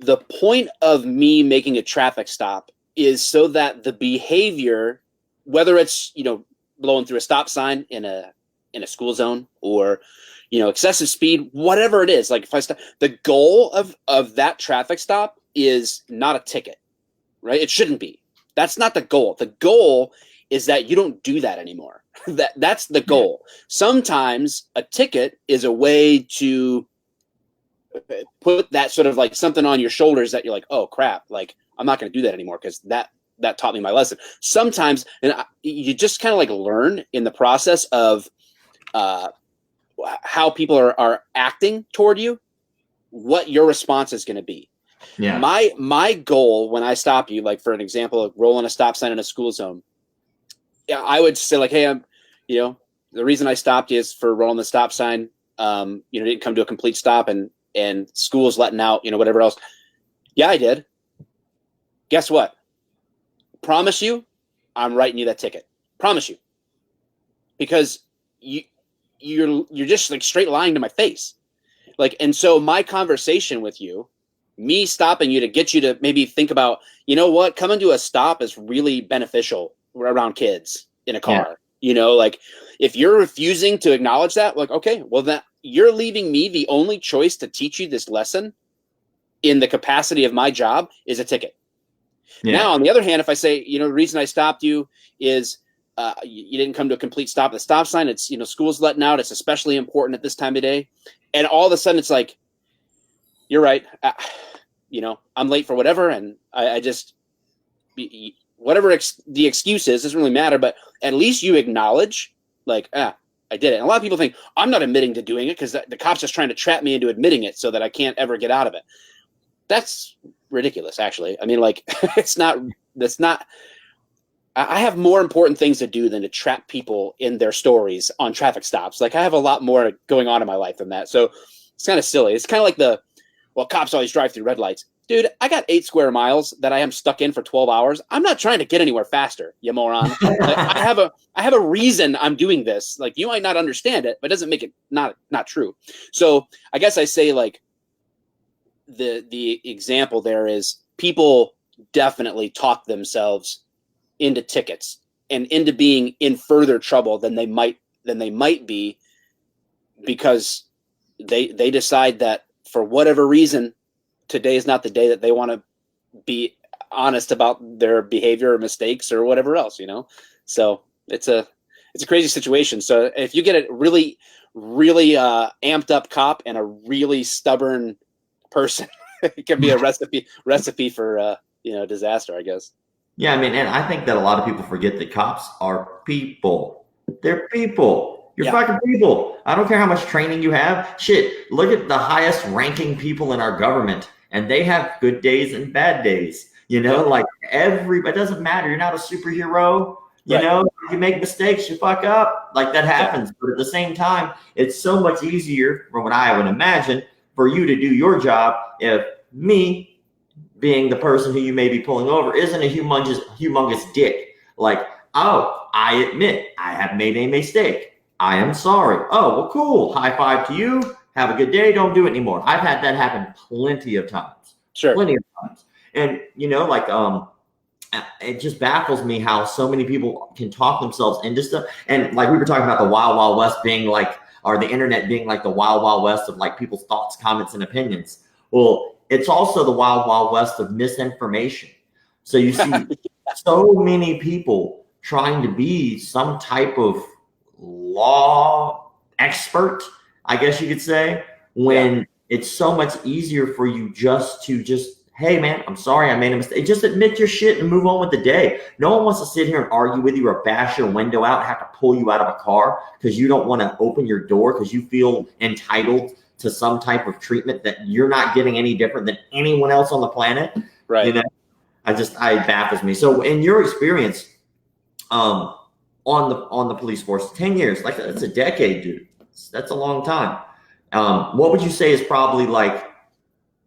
the point of me making a traffic stop is so that the behavior, whether it's, you know, blowing through a stop sign in a school zone, or, you know, excessive speed, whatever it is, like if I stop, the goal of that traffic stop is not a ticket, right? It shouldn't be. That's not the goal. The goal is that you don't do that anymore. That's the goal. Sometimes a ticket is a way to put that sort of like something on your shoulders that you're like, oh crap, like I'm not going to do that anymore because that taught me my lesson. Sometimes, and you just kind of like learn in the process of how people are acting toward you, what your response is going to be. Yeah. My goal when I stop you, like for an example, of rolling a stop sign in a school zone, I would say like, hey, you know, the reason I stopped you is for rolling the stop sign. You know, didn't come to a complete stop, and school's letting out, you know, whatever else. Yeah, I did. Guess what? Promise you, I'm writing you that ticket. Promise you, because you're just like straight lying to my face. Like, and so my conversation with you, me stopping you to get you to maybe think about, you know what, coming to a stop is really beneficial around kids in a car. Yeah. You know, like if you're refusing to acknowledge that, like, okay, well, that you're leaving me the only choice to teach you this lesson in the capacity of my job is a ticket. Yeah. Now, on the other hand, if I say, you know, the reason I stopped you is you didn't come to a complete stop at the stop sign. It's, you know, school's letting out. It's especially important at this time of day. And all of a sudden it's like, you're right. You know, I'm late for whatever. And I just, whatever the excuse is, doesn't really matter. But at least you acknowledge, like, I did it. And a lot of people think I'm not admitting to doing it because the cop's just trying to trap me into admitting it so that I can't ever get out of it. That's ridiculous, actually. I mean, like, that's not. I have more important things to do than to trap people in their stories on traffic stops. Like, I have a lot more going on in my life than that. So it's kind of silly. It's kind of like well, cops always drive through red lights. Dude, I got 8 square miles that I am stuck in for 12 hours. I'm not trying to get anywhere faster, you moron. Like, I have a reason I'm doing this. Like, you might not understand it, but it doesn't make it not true. So I guess I say, like, the example there is people definitely talk themselves into tickets and into being in further trouble than they might be, because they decide that for whatever reason, today is not the day that they want to be honest about their behavior or mistakes or whatever else, you know? So it's it's a crazy situation. So if you get a really, really amped up cop and a really stubborn person, it can be a recipe for disaster, I guess. Yeah, I mean, and I think that a lot of people forget that cops are people. They're people. You're Yeah. fucking people. I don't care how much training you have. Shit, look at the highest ranking people in our government, and they have good days and bad days. Like it doesn't matter. You're not a superhero. Right. You make mistakes, you fuck up. Like that happens. But at the same time, it's so much easier, from what I would imagine, for you to do your job if me being the person who you may be pulling over isn't a humongous dick. Like, oh, I admit I have made a mistake. I am sorry. Oh, well, cool. High five to you. Have a good day. Don't do it anymore. I've had that happen plenty of times. Sure. Plenty of times. And, it just baffles me how so many people can talk themselves into stuff. And like we were talking about the Wild Wild West being like, or the internet being like the Wild Wild West of like people's thoughts, comments, and opinions. Well, it's also the Wild Wild West of misinformation. So you see so many people trying to be some type of law expert, I guess you could say, when it's so much easier for you just, hey man, I'm sorry, I made a mistake. Just admit your shit and move on with the day. No one wants to sit here and argue with you or bash your window out and have to pull you out of a car because you don't want to open your door because you feel entitled to some type of treatment that you're not getting any different than anyone else on the planet. Right. It baffles me. So in your experience, on the police force, 10 years, like that's a decade, dude. That's a long time. What would you say is probably like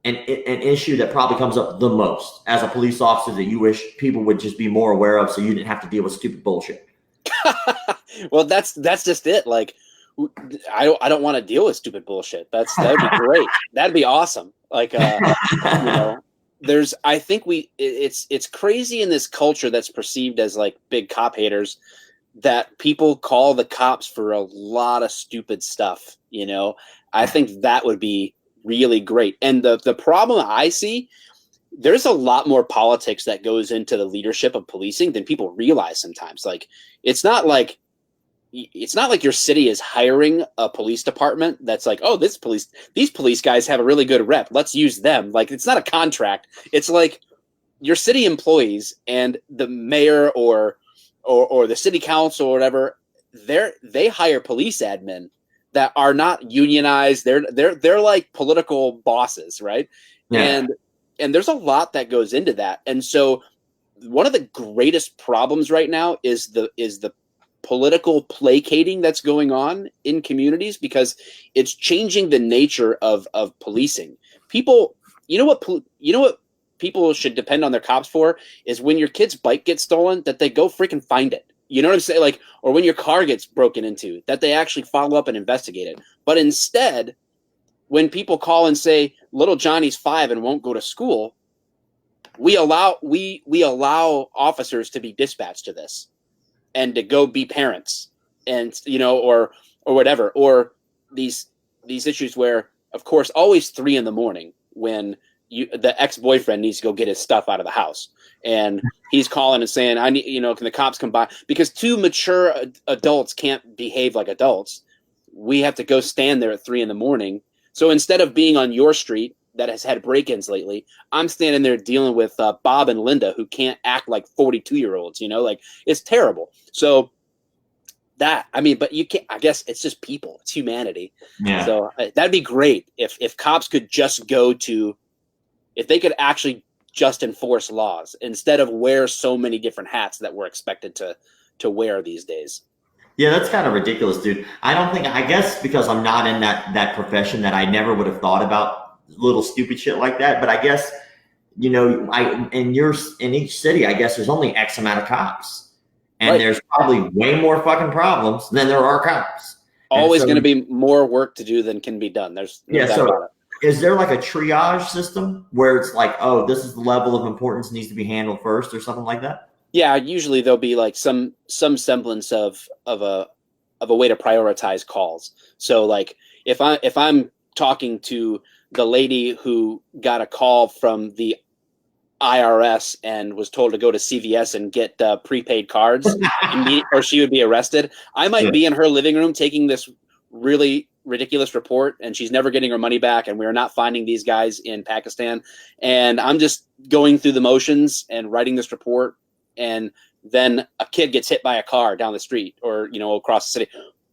an issue that probably comes up the most as a police officer that you wish people would just be more aware of so you didn't have to deal with stupid bullshit? Well, that's just it. Like, I don't want to deal with stupid bullshit. That'd be great. That'd be awesome. Like, I think it's crazy in this culture that's perceived as like big cop haters that people call the cops for a lot of stupid stuff. I think that would be really great. And the problem I see, there's a lot more politics that goes into the leadership of policing than people realize sometimes. Like, it's not like your city is hiring a police department that's like, oh, these police guys have a really good rep. Let's use them. Like, it's not a contract. It's like your city employees and the mayor or the city council or whatever, they hire police admin that are not unionized. They're like political bosses, right? Yeah. And there's a lot that goes into that. And so one of the greatest problems right now is the political placating that's going on in communities, because it's changing the nature of policing. People, you know what people should depend on their cops for is when your kid's bike gets stolen, that they go freaking find it. You know what I'm saying? Like, or when your car gets broken into, that they actually follow up and investigate it. But instead, when people call and say little Johnny's 5 and won't go to school, we allow officers to be dispatched to this and to go be parents, and or whatever, or these issues where, of course, always 3 a.m. when the ex-boyfriend needs to go get his stuff out of the house, and he's calling and saying, I need, can the cops come by? Because 2 mature adults can't behave like adults. We have to go stand there at 3 a.m. So instead of being on your street that has had break-ins lately, I'm standing there dealing with Bob and Linda, who can't act like 42-year-olds, like, it's terrible. So but you can't, I guess it's just people, it's humanity. Yeah. So that'd be great if cops could just if they could actually just enforce laws instead of wear so many different hats that we're expected to wear these days. Yeah, that's kind of ridiculous, dude. I guess because I'm not in that profession, that I never would have thought about little stupid shit like that. But I guess, in each city, I guess there's only X amount of cops. And right. There's probably way more fucking problems than there are cops. Always going to be more work to do than can be done. There's no doubt about it. Is there like a triage system where it's like, oh, this is the level of importance needs to be handled first, or something like that? Yeah, usually there'll be like some semblance of a way to prioritize calls. So like if I'm talking to the lady who got a call from the IRS and was told to go to CVS and get prepaid cards, or she would be arrested. I might be in her living room taking this really ridiculous report, and she's never getting her money back, and we're not finding these guys in Pakistan. And I'm just going through the motions and writing this report, and then a kid gets hit by a car down the street or, you know, across the city.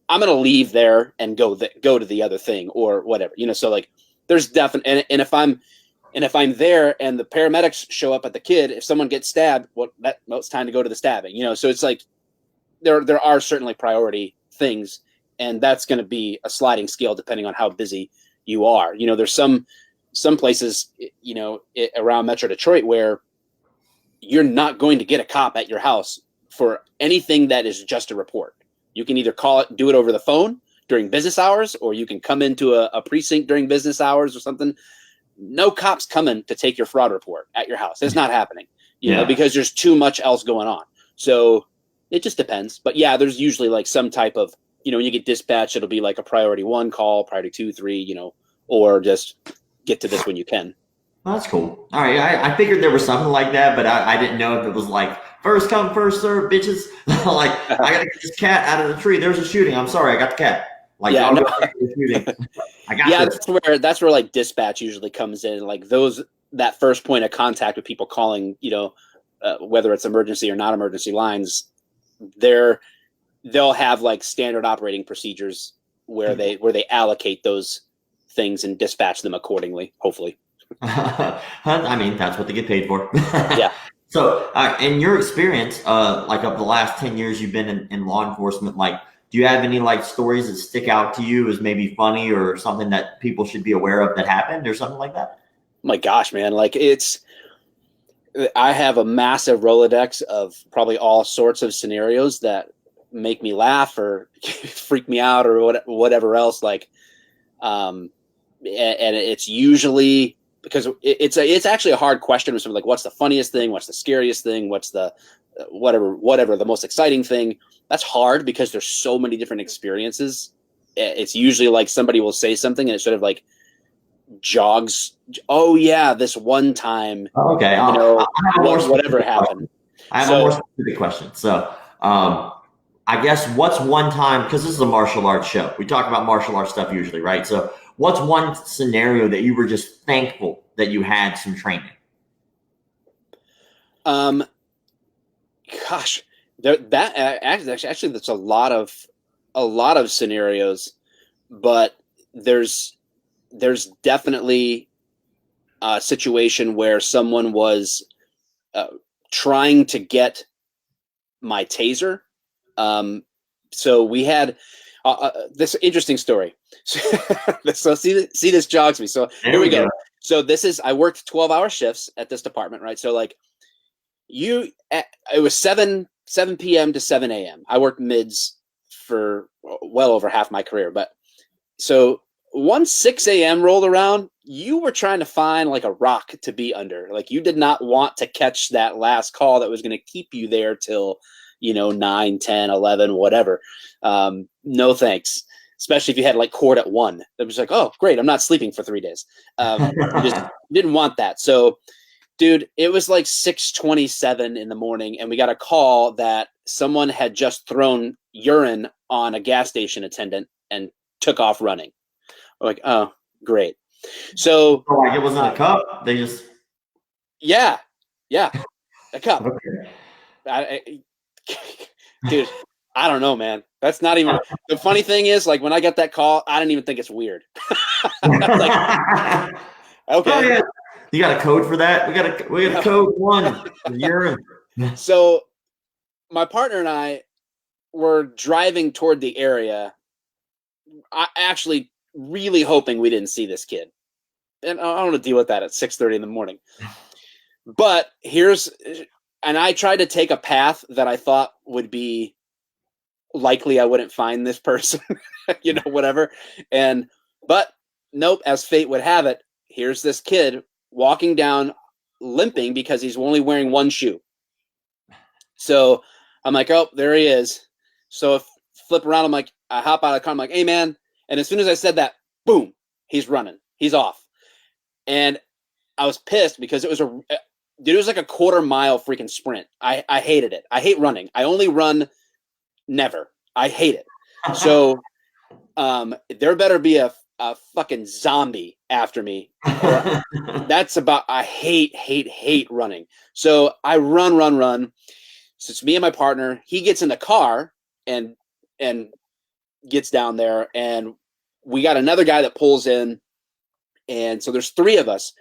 I'm going to leave there and go to the other thing or whatever, you know? So like there's definitely, and if I'm there and the paramedics show up at the kid, if someone gets stabbed, well, it's time to go to the stabbing, you know? So it's like, there are certainly priority things, and that's going to be a sliding scale depending on how busy you are. You know, there's some places, you know, around Metro Detroit where you're not going to get a cop at your house for anything that is just a report. You can either do it over the phone during business hours, or you can come into a precinct during business hours or something. No cops coming to take your fraud report at your house. It's not happening, you know, because there's too much else going on. So it just depends. But yeah, there's usually like some type of, you know, when you get dispatched, it'll be like a priority 1 call, priority 2, 3, you know, or just get to this when you can. Well, that's cool. All right. I figured there was something like that, but I didn't know if it was like first come, first serve, bitches. Like, I got to get this cat out of the tree. There's a shooting. I'm sorry. I got the cat. Like, yeah, no. Shooting. I got this. That's where like dispatch usually comes in. Like that first point of contact with people calling, you know, whether it's emergency or not emergency lines, they'll have like standard operating procedures where they allocate those things and dispatch them accordingly, hopefully. I mean, that's what they get paid for. Yeah. So, in your experience, like of the last 10 years you've been in law enforcement, like, do you have any like stories that stick out to you as maybe funny or something that people should be aware of that happened or something like that? My gosh, man. Like I have a massive Rolodex of probably all sorts of scenarios that make me laugh or freak me out or whatever else. Like, and it's usually because it's actually a hard question. Something like, what's the funniest thing? What's the scariest thing? What's the whatever the most exciting thing? That's hard because there's so many different experiences. It's usually like somebody will say something and it sort of like jogs. Oh yeah, this one time. Okay, you know, whatever happened. I have a more specific question. So, I guess what's one time, because this is a martial arts show. We talk about martial arts stuff usually, right? So, what's one scenario that you were just thankful that you had some training? Gosh. Actually that's a lot of scenarios, but there's definitely a situation where someone was trying to get my taser. So we had this interesting story. So see this jogs me. So here we go. So I worked 12-hour shifts at this department, right? So like it was 7 p.m. to 7 a.m. I worked mids for well over half my career. But so once 6 a.m. rolled around, you were trying to find like a rock to be under. Like you did not want to catch that last call that was going to keep you there till, 9, 10, 11, whatever. No thanks. Especially if you had like court at 1. It was like, oh, great. I'm not sleeping for 3 days. Just didn't want that. So dude, it was like 6:27 in the morning, and we got a call that someone had just thrown urine on a gas station attendant and took off running. We're like, oh, great. So like it wasn't a cup. They just yeah, a cup. Okay. Dude, I don't know, man. That's not even the funny thing is, like when I got that call, I didn't even think it's weird. Like, okay. Oh, yeah. You got a code for that? We got a code 1. Urine. So my partner and I were driving toward the area. I actually really hoping we didn't see this kid. And I don't want to deal with that at 6:30 in the morning. But and I tried to take a path that I thought would be likely I wouldn't find this person, whatever. But nope, as fate would have it, here's this kid walking down limping because he's only wearing one shoe. So I'm like, oh, there he is. So flip around, I hop out of the car, I'm like, hey man. And as soon as I said that, boom, he's running. He's off. And I was pissed because it was Dude, it was like a quarter-mile freaking sprint. I hated it. I hate running. I only run never. I hate it. So there better be a fucking zombie after me. Or that's about, I hate running. So I run. So it's me and my partner. He gets in the car and gets down there, and we got another guy that pulls in. And so there's three of us.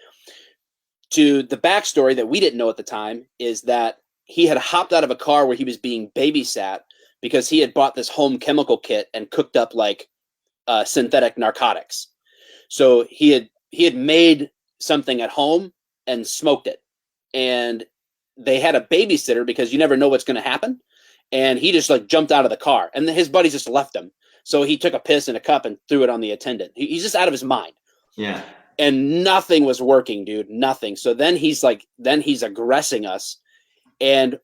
To the backstory that we didn't know at the time is that he had hopped out of a car where he was being babysat because he had bought this home chemical kit and cooked up like synthetic narcotics. So he had made something at home and smoked it, and they had a babysitter because you never know what's going to happen. And he just like jumped out of the car, and his buddies just left him. So he took a piss in a cup and threw it on the attendant. He's just out of his mind. Yeah. And nothing was working, dude. Nothing. So then he's aggressing us. And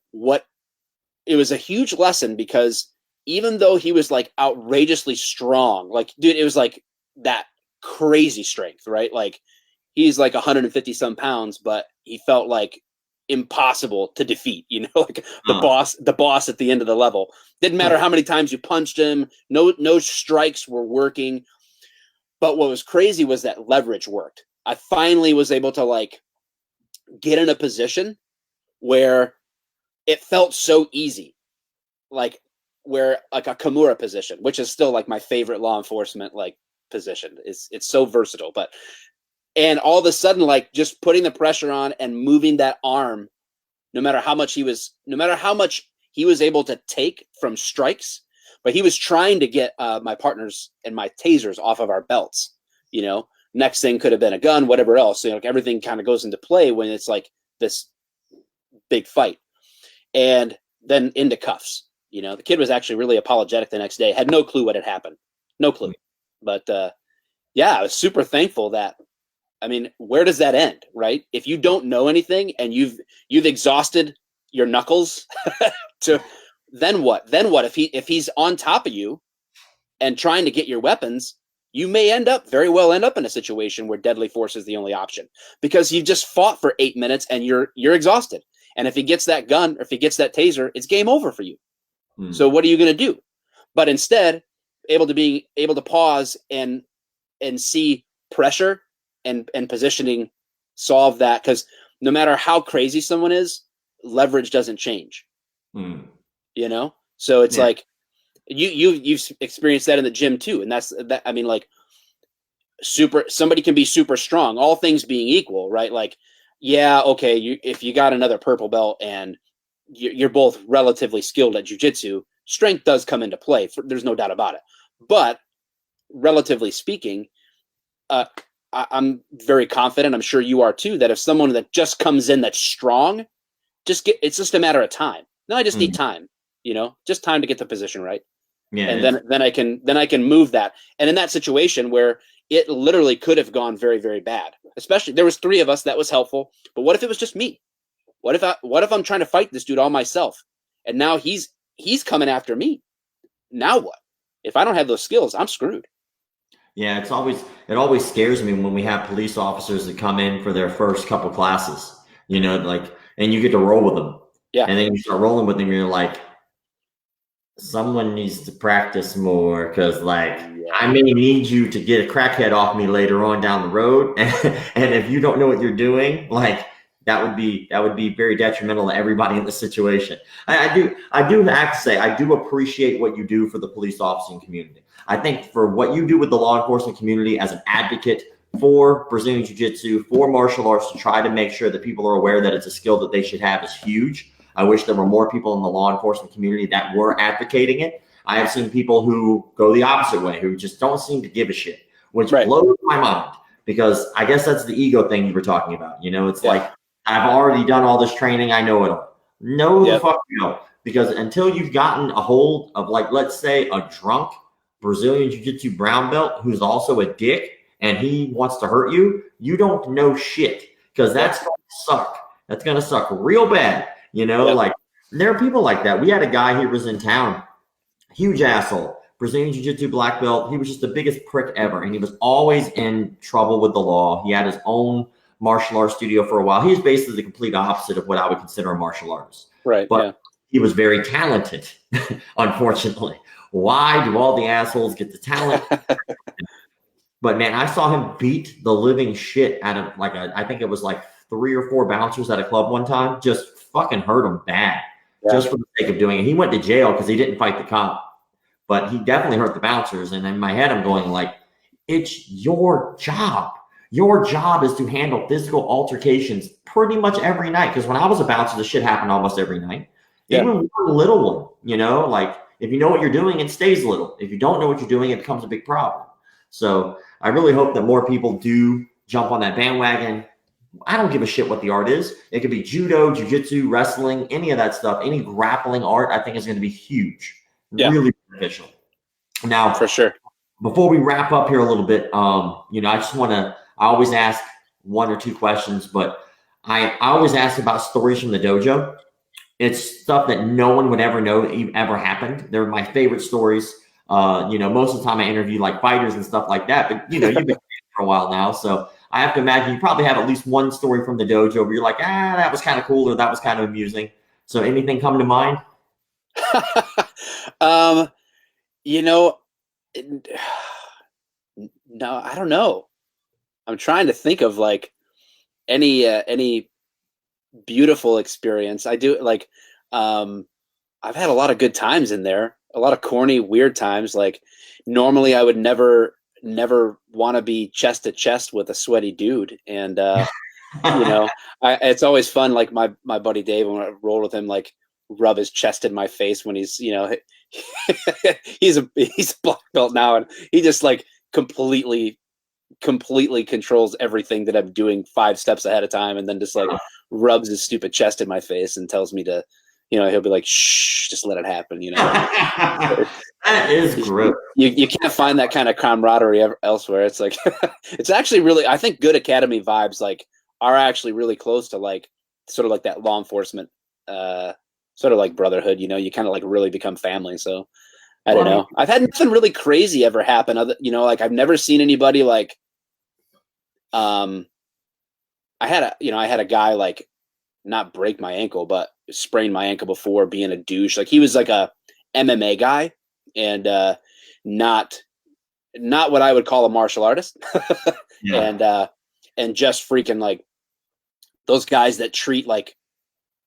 it was a huge lesson, because even though he was like outrageously strong, like, dude, it was like that crazy strength, right? Like he's like 150 some pounds, but he felt like impossible to defeat, you know, like the boss at the end of the level. Didn't matter how many times you punched him. No strikes were working. But what was crazy was that leverage worked. I finally was able to like get in a position where it felt so easy, like where like a Kimura position, which is still like my favorite law enforcement like position. It's so versatile. And all of a sudden, like just putting the pressure on and moving that arm, no matter how much he was able to take from strikes. But he was trying to get my partners and my tasers off of our belts, you know. Next thing could have been a gun, whatever else. So, you know, everything kind of goes into play when it's like this big fight. And then into cuffs. You know, the kid was actually really apologetic the next day. Had no clue what had happened. No clue. But yeah, I was super thankful that, I mean, where does that end, right? If you don't know anything and you've exhausted your knuckles to... Then what? If he's on top of you and trying to get your weapons, you may very well end up in a situation where deadly force is the only option, because you've just fought for 8 minutes and you're exhausted. And if he gets that gun or if he gets that taser, it's game over for you. So what are you going to do? But instead, able to pause and see pressure and positioning solve that, because no matter how crazy someone is, leverage doesn't change. You know, so it's like you've experienced that in the gym too, and that's that. I mean, like somebody can be super strong, all things being equal, right? Like, yeah, okay, if you got another purple belt and you're both relatively skilled at jiu-jitsu, strength does come into play. There's no doubt about it. But relatively speaking, I'm very confident. I'm sure you are too. That if someone that just comes in that's strong, it's just a matter of time. No, I just need time. You know, just time to get the position right. Yeah. And then I can move that. And in that situation where it literally could have gone very, very bad, especially there was three of us, that was helpful. But what if it was just me? What if I'm trying to fight this dude all myself, and now he's coming after me? Now what? If I don't have those skills, I'm screwed. Yeah, it always scares me when we have police officers that come in for their first couple classes, you know, like, and you get to roll with them. Yeah. And then you start rolling with them, you're like, someone needs to practice more, because like I may need you to get a crackhead off me later on down the road, and if you don't know what you're doing, like that would be very detrimental to everybody in the situation. I do have to say, I do appreciate what you do for the police officing community. I think for what you do with the law enforcement community as an advocate for Brazilian Jiu-Jitsu, for martial arts, to try to make sure that people are aware that it's a skill that they should have, is huge. I wish there were more people in the law enforcement community that were advocating it. I have seen people who go the opposite way, who just don't seem to give a shit, which blows my mind, because I guess that's the ego thing you were talking about. You know, it's like, I've already done all this training. I know it all. No, the fuck no. Because until you've gotten a hold of, like, let's say a drunk Brazilian Jiu-Jitsu brown belt who's also a dick and he wants to hurt you, you don't know shit, because that's going to suck. That's going to suck real bad. You know, like there are people like that. We had a guy, he was in town, huge asshole, Brazilian Jiu-Jitsu black belt. He was just the biggest prick ever. And he was always in trouble with the law. He had his own martial arts studio for a while. He's basically the complete opposite of what I would consider a martial artist. Right. But yeah. he was very talented, unfortunately. Why do all the assholes get the talent? But man, I saw him beat the living shit out of I think it was like 3 or 4 bouncers at a club one time. Just fucking hurt him bad, just for the sake of doing it. He went to jail because he didn't fight the cop, but he definitely hurt the bouncers. And in my head, I'm going like, it's your job. Your job is to handle physical altercations pretty much every night. Because when I was a bouncer, the shit happened almost every night. Yeah. Even one little one, you know, like if you know what you're doing, it stays little. If you don't know what you're doing, it becomes a big problem. So I really hope that more people do jump on that bandwagon. I don't give a shit what the art is. It could be judo, jiu-jitsu, wrestling, any of that stuff. Any grappling art, I think, is going to be huge. Yeah. Really beneficial. Now, for sure. Before we wrap up here a little bit, you know, I always ask 1 or 2 questions, but I always ask about stories from the dojo. It's stuff that no one would ever know ever happened. They're my favorite stories. You know, most of the time I interview like fighters and stuff like that, but you know, you've been for a while now. So I have to imagine you probably have at least one story from the dojo where you're like, that was kind of cool or that was kind of amusing. So anything come to mind? You know, no, I don't know. I'm trying to think of like any beautiful experience. I do like, I've had a lot of good times in there. A lot of corny, weird times. Like normally I would never want to be chest to chest with a sweaty dude. And, you know, it's always fun. Like my buddy Dave, when I roll with him, like rub his chest in my face when he's, you know, he's a black belt now. And he just like completely controls everything that I'm doing 5 steps ahead of time. And then just like rubs his stupid chest in my face and tells me to, you know, he'll be like, shh, just let it happen, you know. That is great. You can't find that kind of camaraderie elsewhere. It's like, it's actually really, I think good academy vibes like are actually really close to like, sort of like that law enforcement, sort of like brotherhood, you know, you kind of like really become family. So I don't know. I've had nothing really crazy ever happen. Other, you know, like I've never seen anybody like, I had a guy like not break my ankle, but sprained my ankle before being a douche. Like he was like a MMA guy and not what I would call a martial artist. Yeah. And just freaking like those guys that treat like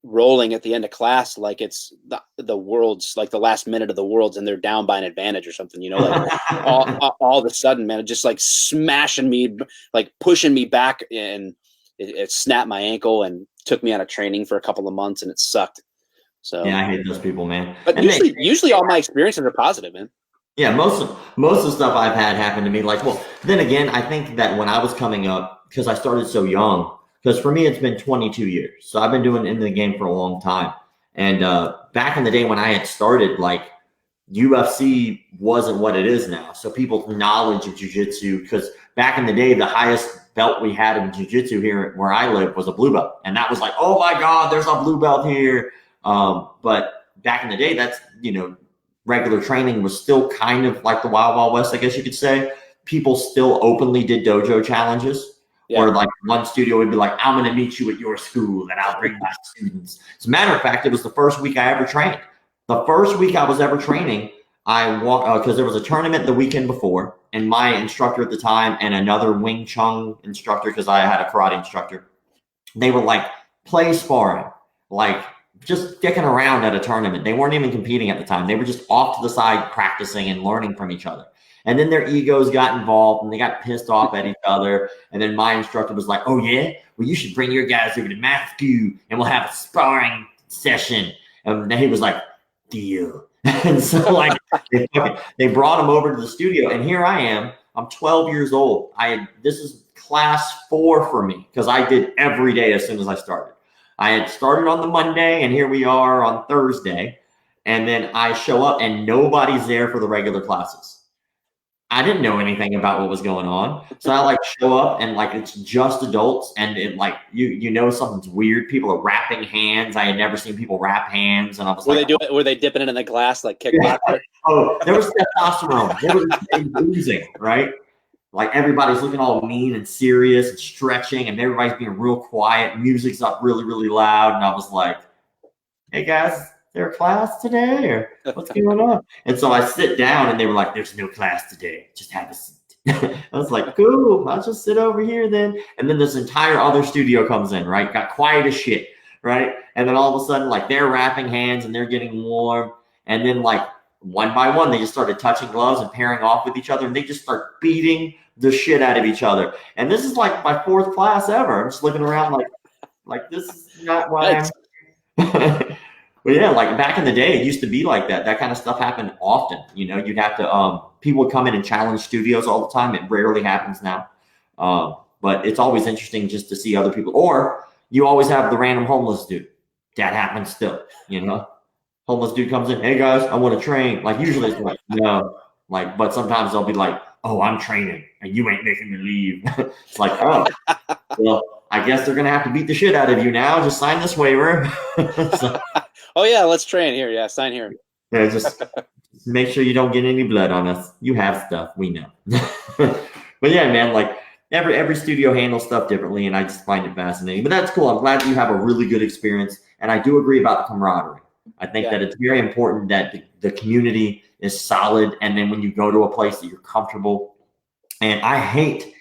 rolling at the end of class like it's the world's like the last minute of the world's and they're down by an advantage or something, you know, like all of a sudden, man, it just like smashing me, like pushing me back, and it snapped my ankle and took me out of training for a couple of months, and it sucked. So yeah, I hate those people, man. But usually all my experiences are positive, man. Yeah, most of the stuff I've had happen to me. Like, well, then again, I think that when I was coming up, because I started so young, because for me it's been 22 years, so I've been doing in the game for a long time. And back in the day when I had started, like UFC wasn't what it is now. So people's knowledge of jiu-jitsu, because back in the day, the highest belt we had in jiu-jitsu here where I live was a blue belt. And that was like, oh my God, there's a blue belt here. But back in the day, that's, you know, regular training was still kind of like the Wild Wild West, I guess you could say. People still openly did dojo challenges. Yeah. Or like one studio would be like, I'm going to meet you at your school and I'll bring my students. As a matter of fact, it was the first week I ever trained. The first week I was ever training, I walked because there was a tournament the weekend before, and my instructor at the time and another Wing Chun instructor, because I had a karate instructor, they were like play sparring, like just dicking around at a tournament. They weren't even competing at the time. They were just off to the side practicing and learning from each other. And then their egos got involved and they got pissed off at each other. And then my instructor was like, oh yeah, well, you should bring your guys over to my school and we'll have a sparring session. And then he was like, deal. And so like they brought him over to the studio, and here I am. I'm 12 years old. This is class 4 for me because I did every day as soon as I started. I had started on the Monday, and here we are on Thursday. And then I show up, and nobody's there for the regular classes. I didn't know anything about what was going on. So I like show up and like it's just adults, and it like you know something's weird. People are wrapping hands. I had never seen people wrap hands, and I was were they dipping it in the glass like kickboxer? Oh, there was testosterone. There was oozing, right? like everybody's looking all mean and serious and stretching, and everybody's being real quiet. Music's up really, really loud. And I was like, hey guys, is there a class today or what's going on? And so I sit down and they were like, there's no class today. Just have a seat. I was like, cool, I'll just sit over here then. And then this entire other studio comes in, right? Got quiet as shit, right? And then all of a sudden, like they're wrapping hands and they're getting warm. And then like one by one, they just started touching gloves and pairing off with each other. And they just start beating the shit out of each other. And this is like my 4th class ever. I'm just looking around like this is not why I'm Well, yeah, like back in the day, it used to be like that. That kind of stuff happened often. You know, you'd have to, people would come in and challenge studios all the time. It rarely happens now. But it's always interesting just to see other people. Or you always have the random homeless dude. That happens still, you know. Homeless dude comes in, hey guys, I want to train. Like usually it's like, no. Like, but sometimes they'll be like, oh, I'm training and you ain't making me leave. It's like, oh, well, I guess they're going to have to beat the shit out of you now. Just sign this waiver. So, oh yeah, let's train here. Yeah, sign here. Yeah, just make sure you don't get any blood on us. You have stuff, we know. But yeah, man, like every studio handles stuff differently, and I just find it fascinating. But that's cool. I'm glad you have a really good experience, and I do agree about the camaraderie. I think that it's very important that the community is solid, and then when you go to a place that you're comfortable. And I hate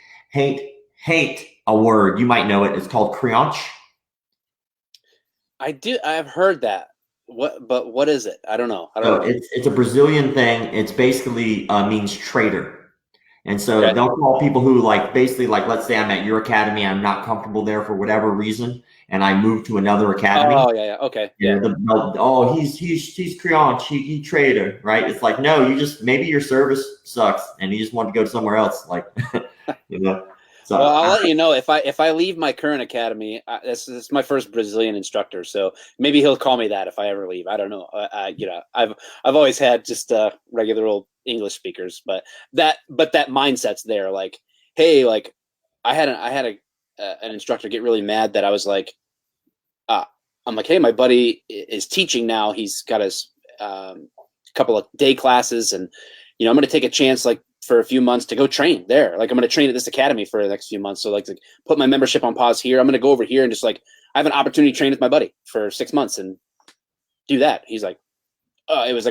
a word. You might know it. It's called creonche. I've heard that. What is it? I don't know. It's a Brazilian thing. It's basically means traitor. And so they'll call people who like basically like, let's say I'm at your academy, I'm not comfortable there for whatever reason, and I move to another academy. Oh yeah, okay. Yeah. He's creonche, he traitor, right? It's like, no, maybe your service sucks and you just want to go somewhere else, like you know. So well, I'll let you know if I leave my current academy. This is my first Brazilian instructor, so maybe he'll call me that if I ever leave. I don't know. You know, I've always had just regular old English speakers, but that mindset's there. Like, hey, like I had an instructor get really mad that I was like, I'm like, hey, my buddy is teaching now. He's got his couple of day classes, and you know, I'm going to take a chance like for a few months to go train there. Like I'm going to train at this academy for the next few months. So like to put my membership on pause here. I'm going to go over here and just like, I have an opportunity to train with my buddy for 6 months and do that. He's like, oh, it was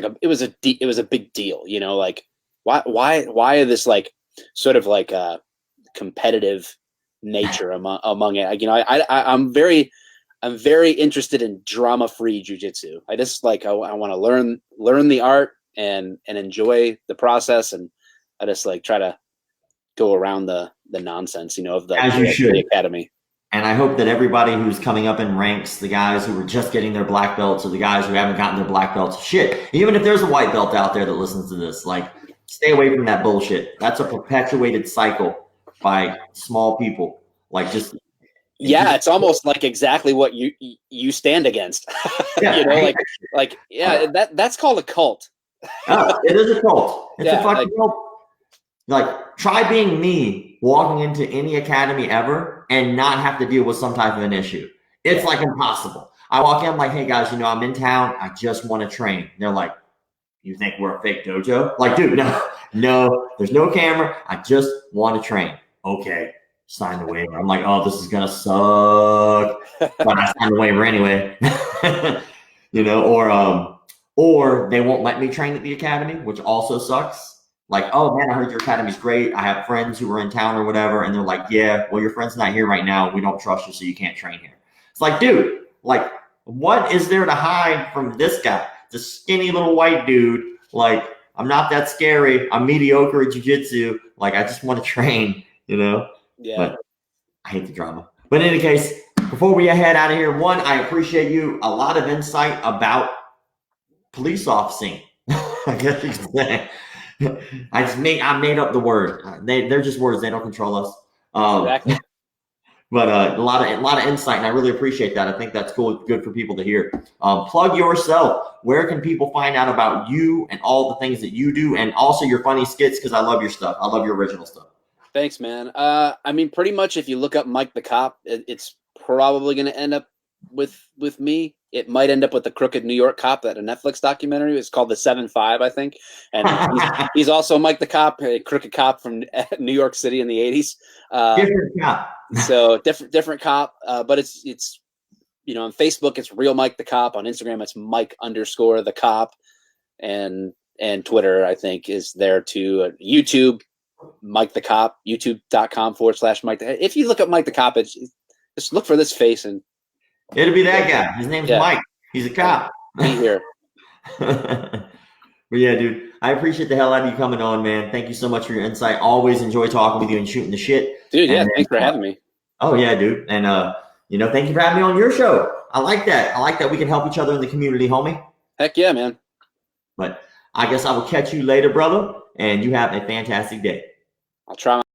a big deal, you know, like why this like sort of like competitive nature among it. You know, I'm very interested in drama-free jujitsu. I just like, I want to learn the art and enjoy the process, and I just like try to go around the nonsense, you know, of the academy. And I hope that everybody who's coming up in ranks, the guys who were just getting their black belts or the guys who haven't gotten their black belts, shit, even if there's a white belt out there that listens to this, like stay away from that bullshit. That's a perpetuated cycle by small people. Like it's almost like exactly what you stand against. Yeah, you know, that's called a cult. It is a cult. It's a fucking cult. Like, try being me walking into any academy ever and not have to deal with some type of an issue. It's like impossible. I walk in, I'm like, hey guys, you know, I'm in town. I just want to train. And they're like, you think we're a fake dojo? Like, dude, no, there's no camera. I just want to train. Okay, sign the waiver. I'm like, oh, this is going to suck. But I signed the waiver anyway. You know, or they won't let me train at the academy, which also sucks. Like, oh man, I heard your academy's great. I have friends who are in town or whatever. And they're like, yeah, well, your friend's not here right now. We don't trust you, so you can't train here. It's like, dude, like, what is there to hide from this guy? The skinny little white dude. Like, I'm not that scary. I'm mediocre at jiu-jitsu. Like, I just want to train, you know? Yeah. But I hate the drama. But in any case, before we head out of here, one, I appreciate you. A lot of insight about police officing. I guess you could say. I made up the word. They're just words. They don't control us. Exactly. But a lot of insight, and I really appreciate that. I think that's cool. Good for people to hear. Plug yourself. Where can people find out about you and all the things that you do, and also your funny skits? Because I love your stuff. I love your original stuff. Thanks, man. I mean, pretty much if you look up Mike the Cop, it's probably going to end up with me, it might end up with the crooked New York cop, that a Netflix documentary. It's called The 7-5, I think. And he's also Mike the Cop, a crooked cop from New York City in the 80s. Different cop. So different cop, but it's on Facebook it's Real Mike the Cop. On Instagram it's Mike_the Cop, and Twitter I think is there too. YouTube, Mike the Cop, youtube.com/Mike. If you look up Mike the Cop, just look for this face and it'll be that guy. His name's Mike. He's a cop. Be here. But yeah, dude, I appreciate the hell out of you coming on, man. Thank you so much for your insight. Always enjoy talking with you and shooting the shit. Dude, yeah, thanks for having me. Oh yeah, dude. And thank you for having me on your show. I like that. I like that we can help each other in the community, homie. Heck yeah, man. But I guess I will catch you later, brother. And you have a fantastic day. I'll try.